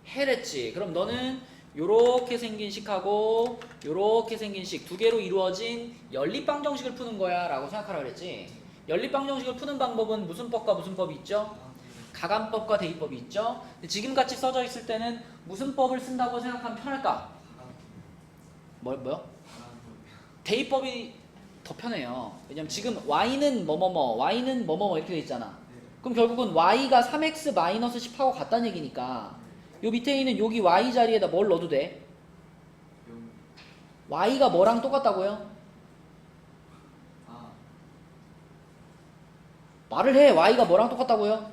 해랬지. 그럼 너는 요렇게 생긴 식하고 요렇게 생긴 식 두 개로 이루어진 연립방정식을 푸는 거야 라고 생각하라 그랬지. 연립방정식을 푸는 방법은 무슨 법과 무슨 법이 있죠? 가감법과 대입법이 있죠. 근데 지금 같이 써져 있을 때는 무슨 법을 쓴다고 생각하면 편할까? 뭐요? 대입법이 더 편해요. 왜냐면 지금 y는 뭐뭐뭐, y는 뭐뭐뭐 이렇게 돼 있잖아. 그럼 결국은 y가 3x-10하고 같다는 얘기니까 요 밑에 있는 여기 y 자리에다 뭘 넣어도 돼? y가 뭐랑 똑같다고요? 말을 해. y가 뭐랑 똑같다고요?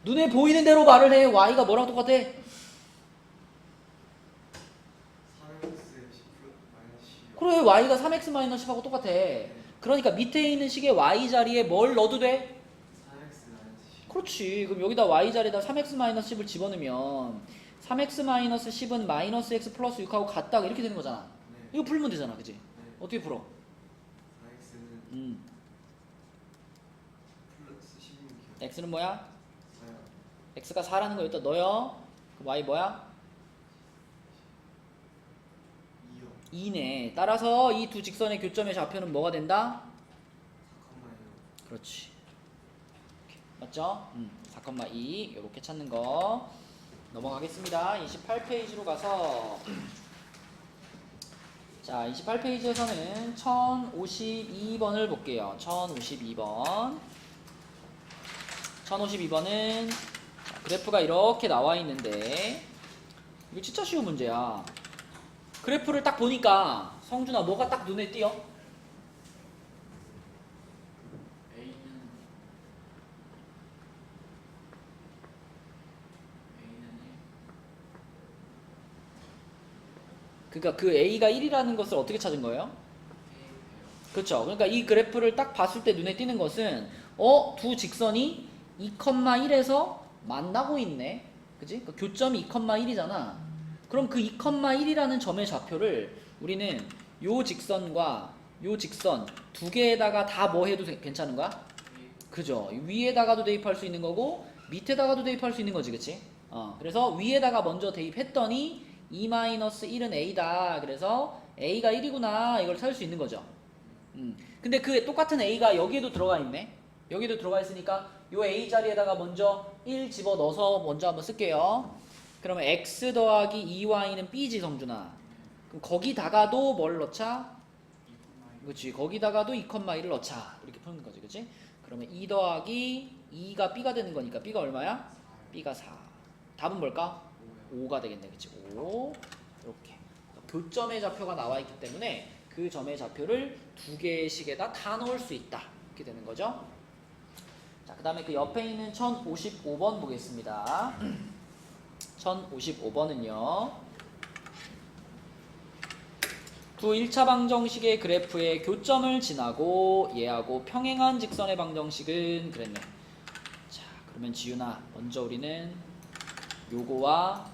눈에 보이는 대로 말을 해. y가 뭐랑 똑같아? 그래, y가 3x-10하고 똑같아. 그러니까 밑에 있는 식의 y 자리에 뭘 넣어도 돼? 그렇지. 그럼 여기다 y 자리에다 3x-10을 집어넣으면 3x-10은 마이너스 x 플러스 6하고 같다 이렇게 되는 거잖아. 이거 풀면 되잖아, 그지? 어떻게 풀어? x는 뭐야? x가 4라는 거 여기다 넣어요. 그럼 y 뭐야? 2네. 따라서 이 두 직선의 교점의 좌표는 뭐가 된다? 그렇지. 맞죠? 4,2 이렇게 찾는 거 넘어가겠습니다. 28페이지로 가서 자, 28페이지에서는 1052번을 볼게요. 1052번. 1052번은 그래프가 이렇게 나와 있는데 이거 진짜 쉬운 문제야. 그래프를 딱 보니까 성준아 뭐가 딱 눈에 띄어? 그러니까 그 A가 1이라는 것을 어떻게 찾은 거예요? 그렇죠. 그러니까 이 그래프를 딱 봤을 때 눈에 띄는 것은 두 직선이 2,1에서 만나고 있네. 그지? 그러니까 교점이 2,1이잖아. 그럼 그 2,1이라는 점의 좌표를 우리는 요 직선과 요 직선 두 개에다가 다 뭐 해도 괜찮은 거야? 그죠? 위에다가도 대입할 수 있는 거고 밑에다가도 대입할 수 있는 거지, 그치? 그래서 위에다가 먼저 대입했더니 2-1은 A다. 그래서 A가 1이구나. 이걸 찾을 수 있는 거죠. 근데 그 똑같은 A가 여기에도 들어가 있네. 여기도 들어가 있으니까 요 A 자리에다가 먼저 1 집어넣어서 먼저 한번 쓸게요. 그러면 X 더하기 2Y는 B지, 성준아. 그럼 거기다가도 뭘 넣자? 그치. 거기다가도 2,1을 넣자. 이렇게 푸는 거지, 그치? 그러면 2 더하기 2가 B가 되는 거니까 B가 얼마야? B가 4. 답은 뭘까? 5가 되겠네, 그치? 5. 이렇게 교점의 좌표가 나와 있기 때문에 그 점의 좌표를 두 개의 식에다 다 넣을 수 있다. 이렇게 되는 거죠. 자, 그 다음에 그 옆에 있는 1055번 보겠습니다. 1055번은요. 두 1차 방정식의 그래프의 교점을 지나고 얘하고 평행한 직선의 방정식은 그랬네. 자, 그러면 지윤아, 먼저 우리는 요거와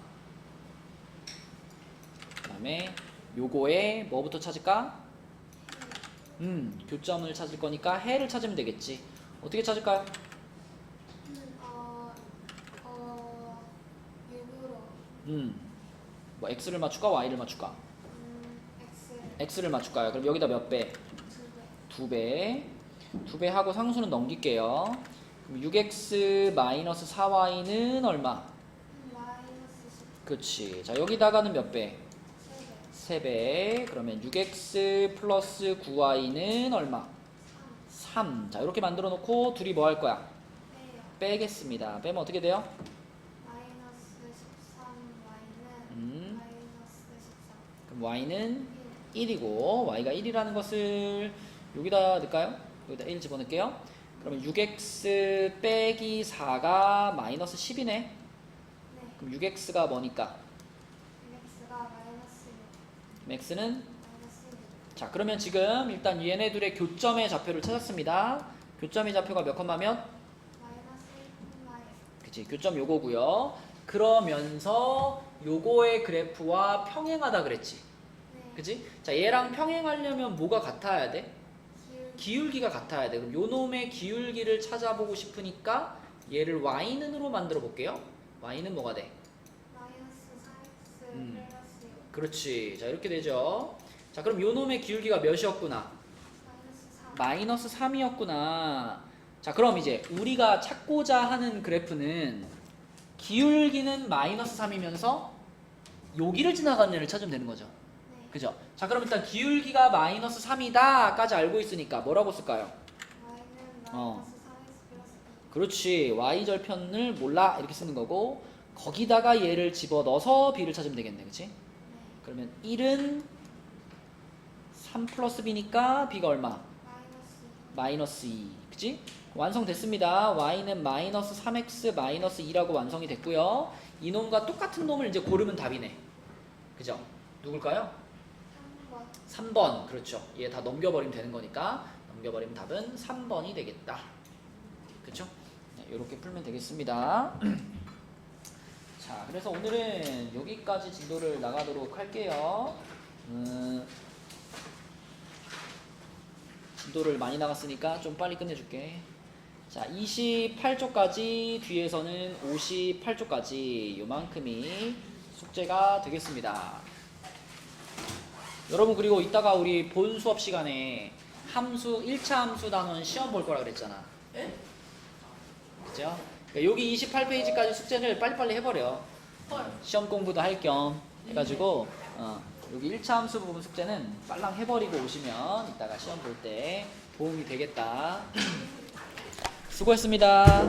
그 다음에 요거에 뭐부터 찾을까? 교점을 찾을 거니까 해를 찾으면 되겠지. 어떻게 찾을까요? 6으로 뭐 x를 맞출까 y를 맞출까? X x를 맞출까요? 그럼 여기다 몇 배? 2배 2배 하고 상수는 넘길게요. 그럼 6x 4y는 얼마? 마이너스 10 그렇지. 자, 여기다가는 몇 배? 3배 3배. 그러면 6x 플러스 9y는 얼마? 3. 자, 이렇게 만들어 놓고 둘이 뭐 할 거야? 빼요. 빼겠습니다. 빼면 어떻게 돼요? 마이너스 13y는 마이너스 13 그럼 y는 1 1이고 y가 1이라는 것을 여기다 넣을까요? 여기다 1 집어넣을게요. 그러면 6x 빼기 4가 마이너스 10이네. 네. 그럼 6x가 뭐니까? x가 마이너스 6 x는 마이너스 6 자, 그러면 지금 일단 얘네들의 교점의 좌표를 찾았습니다. 교점의 좌표가 몇 컴마 몇? 마이너스 1콤마에 그치, 교점 요거고요. 그러면서 요거의 그래프와 평행하다 그랬지. 네. 그치? 자, 얘랑 평행하려면 뭐가 같아야 돼? 기울기가 같아야 돼. 그럼 요 놈의 기울기를 찾아보고 싶으니까 얘를 y는으로 만들어 볼게요. y는 뭐가 돼? 마이너스 4x 플러스 6 그렇지. 자, 이렇게 되죠. 자, 그럼 요 놈의 기울기가 몇이었구나? 마이너스 3 마이너스 3이었구나. 자, 그럼 이제 우리가 찾고자 하는 그래프는 기울기는 마이너스 3이면서 여기를 지나가는 애를 찾으면 되는 거죠. 네. 그죠? 자, 그럼 일단 기울기가 마이너스 3이다 까지 알고 있으니까 뭐라고 쓸까요? y는 어. 마이너스 4x 플러스 2 그렇지. y절편을 몰라 이렇게 쓰는 거고 거기다가 얘를 집어넣어서 b를 찾으면 되겠네. 그치? 네. 그러면 1은 3 플러스 b니까 b가 얼마? 마이너스 2 마이너스 2. 그치? 완성됐습니다. y는 마이너스 3x 마이너스 2라고 완성이 됐고요. 이놈과 똑같은 놈을 이제 고르면 답이네. 그죠? 누굴까요? 3번 3번. 그렇죠. 얘 다 넘겨버리면 되는 거니까 넘겨버리면 답은 3번이 되겠다. 그쵸? 네, 이렇게 풀면 되겠습니다. 자, 그래서 오늘은 여기까지 진도를 나가도록 할게요. 진도를 많이 나갔으니까 좀 빨리 끝내줄게. 자, 28쪽까지 뒤에서는 58쪽까지 요만큼이 숙제가 되겠습니다. 여러분, 그리고 이따가 우리 본 수업 시간에 함수 1차 함수 단원 시험 볼 거라 그랬잖아. 에? 그죠? 그러니까 여기 28페이지까지 숙제를 빨리빨리 해버려. 헐. 시험 공부도 할 겸 해가지고 여기 1차 함수 부분 숙제는 빨랑 해버리고 오시면 이따가 시험 볼 때 도움이 되겠다. 수고했습니다.